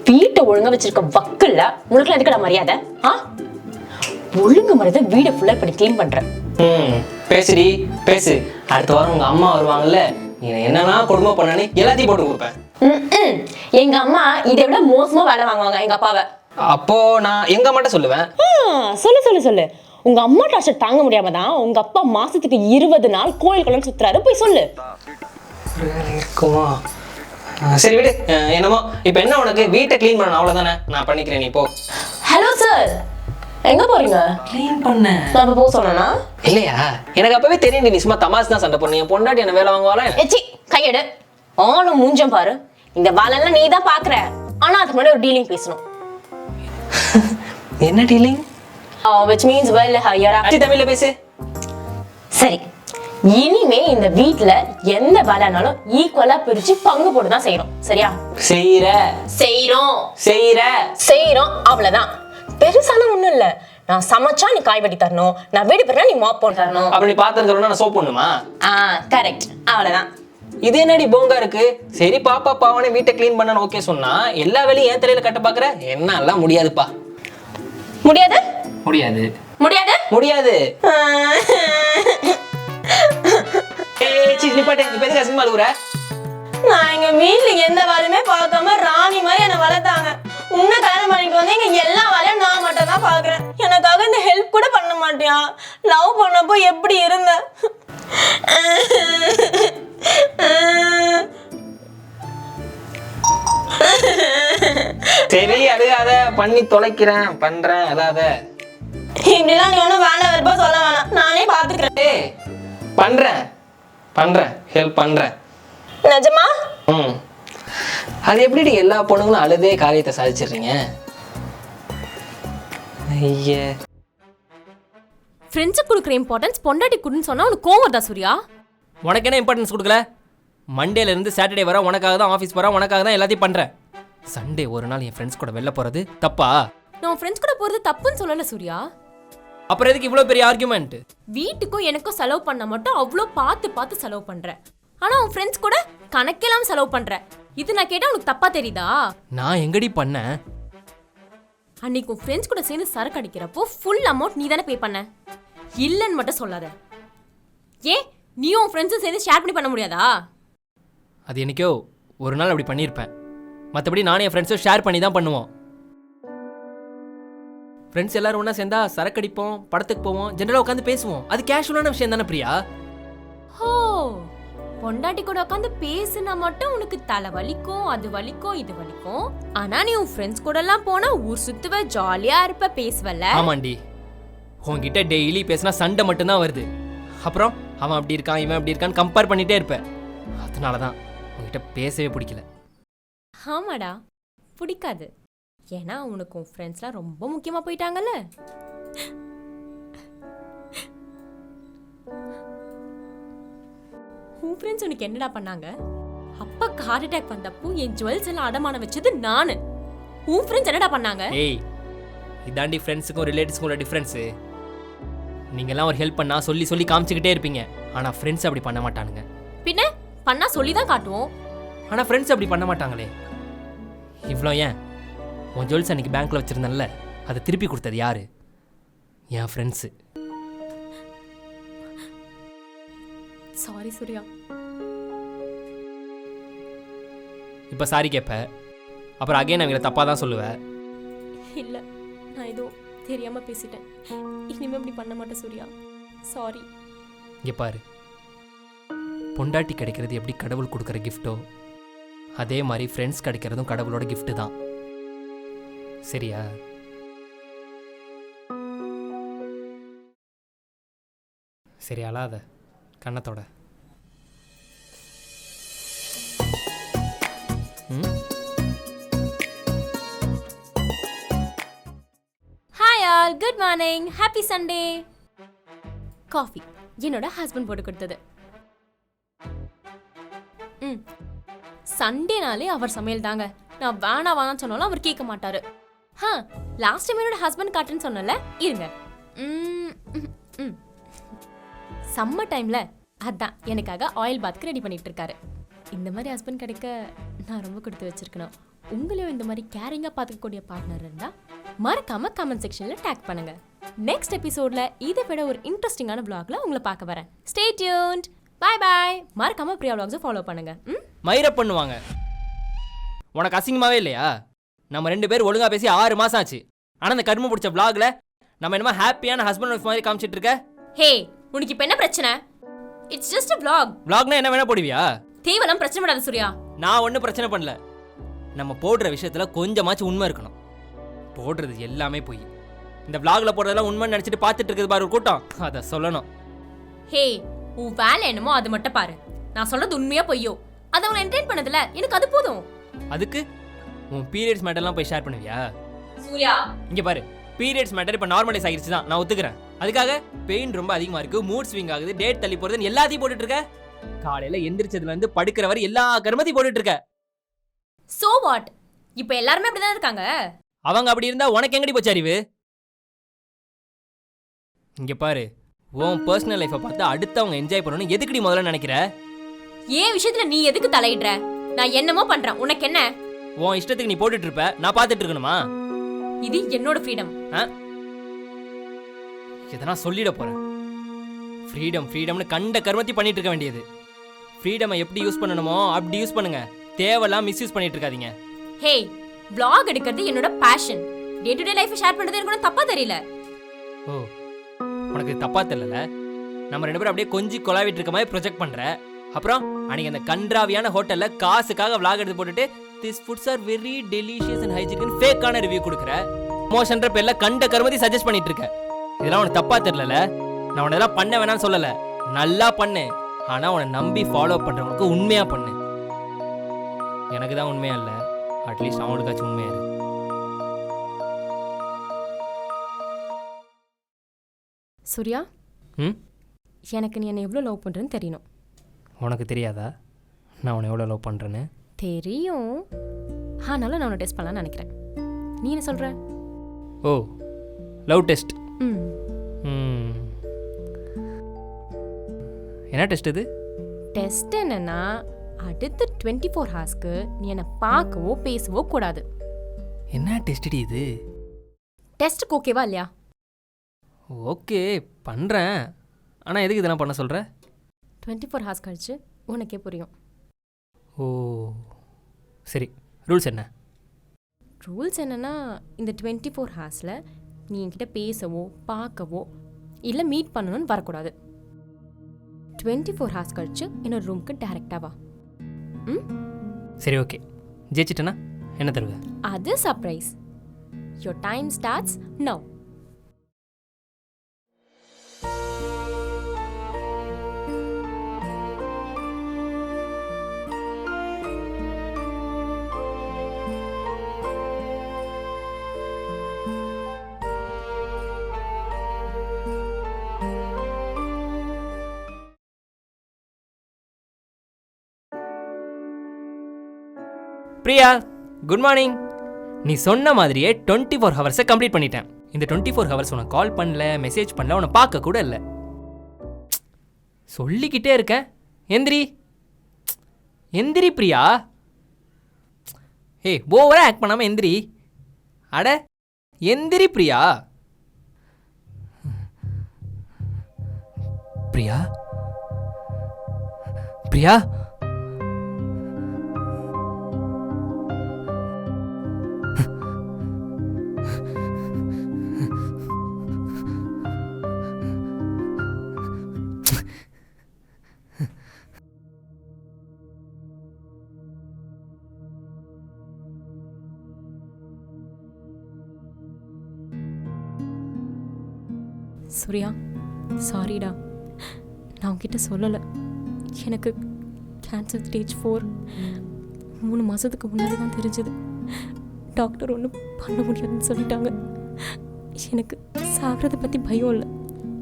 வீட்டை ஒழுங்கா வச்சிருக்க வக்கல்ல உனக்குலாம் எதுக்கடா மரியாதை? ஒழுங்கு மரியாதை வீடை ஃபுல்லா இப்படி கிளீன் பண்றேன். பேசுடி பேசு. அடுத்த வாரம் உங்க அம்மா வருவாங்கல்ல, நீ என்னன்னா கொடுமை பண்ணனே எல்லாத்தையும் போட்டு கொடுப்பேன். எங்க அம்மா இதை விட மோசமா வேலை வாங்குவாங்க எங்க அப்பாவை. அப்போது நான் எங்கள் அம்மாட்ட சொல்லுவேன். சொல்லு சொல்லு சொல்லு. உங்க அம்மா டார்ச்சர் தாங்க முடியாம தான் உங்க அப்பா மாசத்துக்கு 20 நாள் கோயில் குளம் சுத்துறாரு. போய் சொல்லு. இருக்குமா? சரி விடு. என்னமோ இப்போ என்ன உனக்கு வீட்டை க்ளீன் பண்ணணும் அவ்வளோதானே? நான் பண்ணிக்கிறேன், நீ போ. ஹலோ சார், எங்க போறீங்க? க்ளீன் பண்ண நான் இப்ப போக சொன்னா இல்லையா? எனக்கு அப்பவே தெரியும் நீ சும்மா தமாஸ் தான் சண்டை பண்ணு. என் பொண்டாட்டி என்ன வேலை வாங்குவாளா? எச்சி கையெடு. ஆளும் மூஞ்சம் பாரு. இந்த வேலையெல்லாம் நீ தான் பாக்குற. ஆனா அதுக்கு முன்னாடி ஒரு டீலிங் பேசணும். என்ன dealing? which means well higher. தமிழ்ல பேசு. சரி, இனிமே இந்த வீட்ல எந்த வேலைனாலும் ஈக்குவலா பிரிச்சு பங்கு போட்டு தான் செய்யணும். சரியா? செய்யறோம் அவ்வளவுதான். பெருசான ஒண்ணும் இல்ல. நான் சமைச்சா நீ காய் வெட்டி தரணும், நான் வீடு பெறா நீ மாப் போட்டு தரணும். அப்படி பாத்துக்கிறோம்னா நான் சோப் பண்ணுமா? கரெக்ட், அவ்வளவுதான். இது என்னடி போங்கா இருக்கு? சரி பாப்பா பாவனே வீட்டை க்ளீன் பண்ணணும் ஓகே சொன்னா எல்லா வேலையும் ஏன் தலையில கட்ட பாக்குற? என்னாலாம் முடியாதுப்பா. முடியாது முடியாது முடியாது முடியாது. நான் எங்க வீட்டுல எந்த வேலையுமே பார்க்காம ராணி மாதிரி என்ன வளர்த்தாங்க. உன்னை கல்யாணம் பண்ணிட்டு வந்து இங்க எல்லா வேலையும் நான் மட்டும் தான் பாக்குறேன். எனக்காக இந்த ஹெல்ப் கூட பண்ண மாட்டியா? லவ் பண்ணப்போ எப்படி இருந்த? சரி அழுகாத, பண்ணி தொலைக்கிறேன், பண்றேன், அழாத. இப்படிலாம் நீ ஒன்றும் வேண்டாம் வெறுப்பா சொல்ல வேணாம், நானே பாத்துக்கிறேன். பண்றேன் ஹெல்ப் பண்றேன். நிஜமா? அது எப்படி எல்லா பொண்ணுங்களும் அழுதே காரியத்தை சாதிச்சிடுறீங்க? ஐயே, ஃப்ரெண்ட்ஸுக்கு கொடுக்குற இம்பார்ட்டன்ஸ் பொண்டாட்டி கொடுன்னு சொன்னா உனக்கு கோவம் வருதா சூர்யா? உனக்கு என்ன இம்பார்ட்டன்ஸ் கொடுக்கல? மண்டேலேருந்து சாட்டர்டே வர உனக்காக தான் ஆஃபீஸ் போகிறேன், உனக்காக தான் எல்லாத்தையும் பண்ணுறேன். சண்டே ஒரு நாள் என் ஃப்ரெண்ட்ஸ் கூட வெளில போகிறது தப்பா? நான் ஃப்ரெண்ட்ஸ் கூட போகிறது தப்புன்னு சொல்லலை சூர்யா. அப்புறம் எதுக்கு இவ்வளோ பெரிய ஆர்குமெண்ட்? வீட்டுக்கும் எனக்கும் செலவு பண்ண மட்டும் அவ்வளோ பார்த்து செலவு பண்ணுறேன். ஆனால் உன் ஃப்ரெண்ட்ஸ் கூட கணக்கெல்லாம் செலவு பண்ணுறேன். இது நான் கேட்டால் உனக்கு தப்பா தெரியுதா? நான் எங்கடி பண்ணேன்? அன்னைக்கு உன் ஃப்ரெண்ட்ஸ் கூட சேர்ந்து சரக்கு அடிக்கிறப்போ ஃபுல் அமௌண்ட் நீ தானே பே பண்ண. இல்லைன்னு மட்டும் சொல்லாத. ஏன் நீயும் உன் ஃப்ரெண்ட்ஸும் சேர்ந்து ஷேர் பண்ணி பண்ண முடியாதா? அது என்னைக்கோ ஒரு நாள் அப்படி பண்ணியிருப்பேன். மற்றபடி நானும் என் ஃப்ரெண்ட்ஸும் ஷேர் பண்ணி தான் பண்ணுவோம். ஃப்ரெண்ட்ஸ் எல்லாரும் ஒன்றா சேர்ந்தா சரக்கு அடிப்போம், படத்துக்கு போவோம், ஜென்ரலாக உட்காந்து பேசுவோம். அது கேஷுவலான விஷயம் தானே பிரியா? ஹோ, பொண்டாட்டி கூட உட்காந்து பேசுனா மட்டும் உனக்கு தலை வலிக்கும், அது வலிக்கும், இது வலிக்கும். ஆனா நீ உன் ஃப்ரெண்ட்ஸ் கூட எல்லாம் போனா ஊர் சுத்துவ, ஜாலியா இருப்ப, பேசுவல. ஆமாண்டி, உன்கிட்ட டெய்லி பேசினா சண்டை மட்டும்தான் வருது. அப்புறம் அவன் அப்படி இருக்கான், இவன் அப்படி இருக்கான்னு கம்பேர் பண்ணிட்டே இருப்பேன். அதனால தான் உன்கிட்ட பேசவே பிடிக்கல. ஆமாடா, பிடிக்காது. ஏன்னா உனக்கு உன் ஃப்ரெண்ட்ஸ்லாம் ரொம்ப முக்கியமா போயிட்டாங்கல்ல. உன் ஃப்ரெண்ட்ஸ் உனக்கு என்னடா பண்ணாங்க? அப்பாக்கு ஹார்ட் அட்டாக் வந்தப்போ என் ஜுவல்ஸ் எல்லாம் அடமானம் வச்சது நானு. உன் ஃப்ரெண்ட்ஸ் என்னடா பண்ணாங்க? ஏய், இதாண்டி ஃப்ரெண்ட்ஸுக்கும் ரிலேட்டிவ்ஸுக்கும் உள்ள டிஃப்ரென்ஸு. நீங்கள்லாம் ஒரு ஹெல்ப் பண்ணால் சொல்லி சொல்லி காமிச்சிக்கிட்டே இருப்பீங்க. ஆனால் ஃப்ரெண்ட்ஸ் அப்படி பண்ண மாட்டானுங்க. பின்ன பண்ணா சொல்லி தான் காட்டுவோம். ஆனால் ஃப்ரெண்ட்ஸ் அப்படி பண்ண மாட்டாங்களே. இவ்வளோ ஏன், உன் ஜுவல்ஸ் அன்றைக்கி பேங்க்கில் வச்சுருந்தேன்ல, அதை திருப்பி கொடுத்தது யார்? என் ஃப்ரெண்ட்ஸு. சாரி சூர்யா. இப்போ சாரி கேட்ப, அப்புறம் அகைன் அவங்கள தப்பாக தான் சொல்லுவேன். இல்லை, நான் ஏதோ தெரியாமல் பேசிட்டேன். இனிமேல் அப்படி பண்ண மாட்டேன் சூர்யா. சாரி. இங்கே பாரு, பொண்டாட்டி கிடைக்கிறது எப்படி கடவுள் கொடுக்குற கிஃப்ட்டோ, அதே மாதிரி ஃப்ரெண்ட்ஸ் கிடைக்கிறதும் கடவுளோட கிஃப்ட்டு தான். சரியா? சரி, அழாத, கண்ணத்தோட. Hi all, good morning, happy Sunday. Coffee என்னோட ஹஸ்பண்ட் போட்டு கொடுத்தது. சண்டேனாலே அவர் சமையல் தாங்க. நான் வேணாம் சொன்னாலும் அவர் கேட்க மாட்டாரு. லாஸ்ட் டைம் என்னோட ஹஸ்பண்ட் காட்டுன்னு சொன்னல, இருங்க. சம்மர் டைம்ல அதான் எனக்காக ஆயில் பாத்க்கு ரெடி பண்ணிட்டு இருக்காரு. இந்த மாதிரி ஹஸ்பண்ட் கிடைக்க நான் ரொம்ப கொடுத்து வச்சிருக்கணும். உங்களையும் இந்த மாதிரி கேரிங்கா பார்த்துக்கக்கூடிய பார்ட்னர் இருந்தா மறக்காம கமெண்ட் செக்ஷன்ல டேக் பண்ணுங்க. நெக்ஸ்ட் எபிசோட்ல இதை விட ஒரு இன்ட்ரெஸ்டிங்கான vlogல உங்களை பார்க்க வரேன். Stay tuned. Bye bye. மறக்காம பிரியா vlogs ஃபாலோ பண்ணுங்க. மயிரை பண்ணுவாங்க. உனக்கு அசிங்கமாவே இல்லையா? நம்ம 2 பேர் ஒழுங்காக பேசி 6 மாதம் ஆச்சு. ஆனால் அந்த கரும்பு பிடிச்ச vlogல நம்ம என்னமோ ஹாப்பியான ஹஸ்பண்ட் ஒய்ஃப் மாதிரி காமிச்சிட்டு இருக்க. ஹே, உனக்கு இப்போ என்ன பிரச்சனை? It's just a vlog. vlogனா என்ன வேணா போடுவியா? தேவலாம் பிரச்சனை பண்ணாத சூர்யா. நான் ஒன்றும் பிரச்சனை பண்ணல. நம்ம போடுற விஷயத்தில் கொஞ்சமாச்சும் உண்மை இருக்கணும். போடுறது எல்லாமே போய் இந்த vlogல போடுறதெல்லாம் உண்மைன்னு நினச்சிட்டு பார்த்துட்டு இருக்குது பாரு ஒரு கூட்டம், அதை சொல்லணும். ஹே, உன் வேலை என்னமோ அது மட்டும் பாரு. நான் சொல்றது உண்மையா பொய்யோ அதை அவங்களை என்டர்டெயின் பண்ணதில்ல, எனக்கு அது போதும். அதுக்கு உன் பீரியட்ஸ் மேட்டர்லாம் போய் ஷேர் பண்ணுவியா? சூர்யா, இங்கே பாரு, பீரியட்ஸ் மேட்டர் இப்போ நார்மலைஸ் ஆகிடுச்சு தான், நான் ஒத்துக்கிறேன். அதுக்காக பெயின் ரொம்ப அதிகமாக இருக்குது, மூட் ஸ்விங் ஆகுது, டேட் தள்ளி போகிறதுன்னு எல்லாத்தையும் போட்டுட்டு இருக்க. காலையில் எந்திரிச்சதுலேருந்து படுக்கிற வரை எல்லா கருமத்தையும் போட்டுட்டு இருக்க. So what? இப்போ எல்லாருமே அப்படிதான் இருக்காங்க. அவங்க அப்படி இருந்தா உனக்கு எங்கடி போச்சு அறிவு? இங்க பாரு, உன் பர்சனல் லைஃப்பை பார்த்து அடுத்தவங்க என்ஜாய் பண்ணணும்னு எதுக்குடி முதல்ல நினைக்கிற? ஏன் விஷயத்துல நீ எதுக்கு தலையிடுற? நான் என்னமோ பண்றேன், உனக்கு என்ன? உன் இஷ்டத்துக்கு நீ போட்டுட்டு இருப்ப, நான் பார்த்துட்டு இருக்கணுமா? இது என்னோட ஃப்ரீடம். எதனா சொல்லிட போறேன். ஃப்ரீடம் ஃப்ரீடம்னு கண்ட கர்மத்தி பண்ணிட்டு இருக்க வேண்டியது. ஃப்ரீடமை எப்படி யூஸ் பண்ணணுமோ அப்படி யூஸ் பண்ணுங்க, தேவையெல்லாம் மிஸ்யூஸ் பண்ணிட்டு இருக்காதீங்க. ஹே, vlog எடுக்கிறது என்னோட passion. Day to day life share பண்றது எனக்கு தப்பா தெரியல. ஓ, உனக்கு தப்பா தெரியல. நம்ம 2 பேரும் அப்படியே கொஞ்சி கொலாவிட்டு இருக்க மாதிரி ப்ரொஜெக்ட் பண்ற. அப்புறம் அன்னைக்கு அந்த கன்றாவியான ஹோட்டல்ல காசுக்காக vlog எடுத்து போட்டுட்டு this foods are very delicious and hygienic ஃபேக்கான ரிவ்யூ கொடுக்குற. மோஷன்ற பேர்ல கண்ட கருமதி சஜஸ்ட் பண்ணிட்டு இருக்க. இதெல்லாம் உனக்கு தப்பா தெரியல. நான் உன்னை இதெல்லாம் பண்ண வேணாம்னு சொல்லல, நல்லா பண்ணு. ஆனா உன்னை நம்பி ஃபாலோ பண்றவங்களுக்கு உண்மையா பண்ணு. எனக்கு தான் உண்மையா இல்லை, அட்லீஸ்ட் அவனுக்காச்சும் உண்மையா இரு. சூர்யா, எனக்கு நீ என்னை எவ்வளோ லவ் பண்ணுறேன்னு தெரியணும். உனக்கு தெரியாதா நான் உன்னை எவ்வளோ லவ் பண்ணுறேன்னு? தெரியும், ஆனாலும் நான் உன்னை டெஸ்ட் பண்ணலான்னு நினைக்கிறேன். நீ என்ன சொல்கிற? ஓ, லவ் டெஸ்ட். என்ன டெஸ்ட் இது? டெஸ்ட் என்னன்னா, அடுத்த 24 ஹார்ஸ்க்கு நீ என்னை பார்க்கவோ பேசவோ கூடாது. என்ன டெஸ்ட் இது? டெஸ்ட்டுக்கு ஓகேவா இல்லையா? ஓகே பண்ணுறேன், ஆனால் எதுக்கு இதெல்லாம் பண்ண சொல்கிற? 24 ஹார்ஸ் கழிச்சு உனக்கே புரியும். ஓ சரி, ரூல்ஸ் என்ன? ரூல்ஸ் என்னென்னா, இந்த 24 ஹார்ஸில் நீ என்கிட்ட பேசவோ பார்க்கவோ இல்லை மீட் பண்ணணும்னு வரக்கூடாது. 24 ஹார்ஸ் கழிச்சு என்னோட ரூமுக்கு டைரெக்டாக வா. சரி ஓகே, ஜெயிச்சிட்டேனா என்ன தருவேன்? அது surprise. Your time starts now. Priya, good morning. நீ சொன்ன மாதிரியே 24 ஹவர்ஸை கம்ப்ளீட் பண்ணிட்டேன். இந்த 24 ஹவர்ஸ் உனக்கு கால் பண்ணல, மெசேஜ் பண்ணல, உன்னை பார்க்க கூட இல்லை. சொல்லிக்கிட்டே இருக்கேன், எந்திரி எந்திரி பிரியா. ஏய், ஓவரா ஆக்ட் பண்ணாமல் எந்திரி. அட எந்திரி பிரியா. பிரியா பிரியா சூர்யா, சாரிடா, நான் உன்கிட்ட சொல்லலை. எனக்கு கேன்சர் ஸ்டேஜ் 4 3 மாதத்துக்கு முன்னாடி தான் தெரிஞ்சது. டாக்டர் ஒன்றும் பண்ண முடியாதுன்னு சொல்லிட்டாங்க. எனக்கு சாகிறத பற்றி பயம் இல்லை,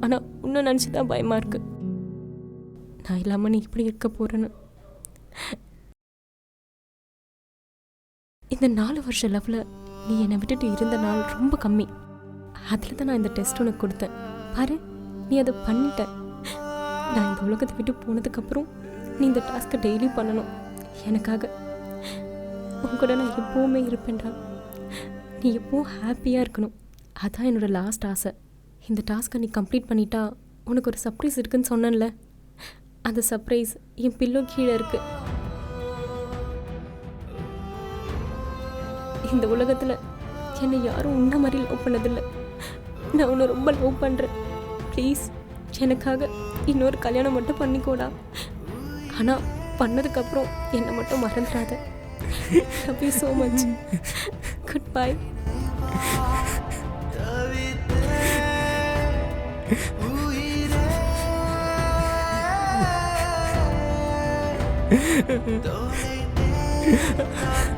ஆனால் இன்னும் நினச்சி தான் பயமாக இருக்கு. நான் இல்லாமல் நீ இப்படி இருக்க போகிறேன்னு. இந்த 4 வருஷ லவ்வில் நீ என்னை விட்டுட்டு இருந்த நாள் ரொம்ப கம்மி. அதில் தான் நான் இந்த டெஸ்ட் உனக்கு கொடுத்தேன். பாரு, நீ அதை பண்ணிட்ட. நான் இந்த உலகத்தை விட்டு போனதுக்கப்புறம் நீ இந்த டாஸ்க்கை டெய்லி பண்ணணும் எனக்காக. உன் கூட நான் எப்போவுமே இருப்பேன்டா. நீ எப்போவும் ஹாப்பியாக இருக்கணும், அதான் என்னோட லாஸ்ட் ஆசை. இந்த டாஸ்க்கை நீ கம்ப்ளீட் பண்ணிட்டா உனக்கு ஒரு சர்ப்ரைஸ் இருக்குன்னு சொன்னேன்ல, அந்த சர்ப்ரைஸ் என் பில்லோ கீழே இருக்கு. இந்த உலகத்தில் என்னை யாரும் உன்ன மாதிரி லவ் பண்ணதில்லை. நான் உன்னை ரொம்ப லவ் பண்ணுறேன். ப்ளீஸ் எனக்காக இன்னொரு கல்யாணம் மட்டும் பண்ணிக்கோடா. ஆனால் பண்ணதுக்கப்புறம் என்னை மட்டும் மறந்துடாத. Love you so much. Good bye. Ha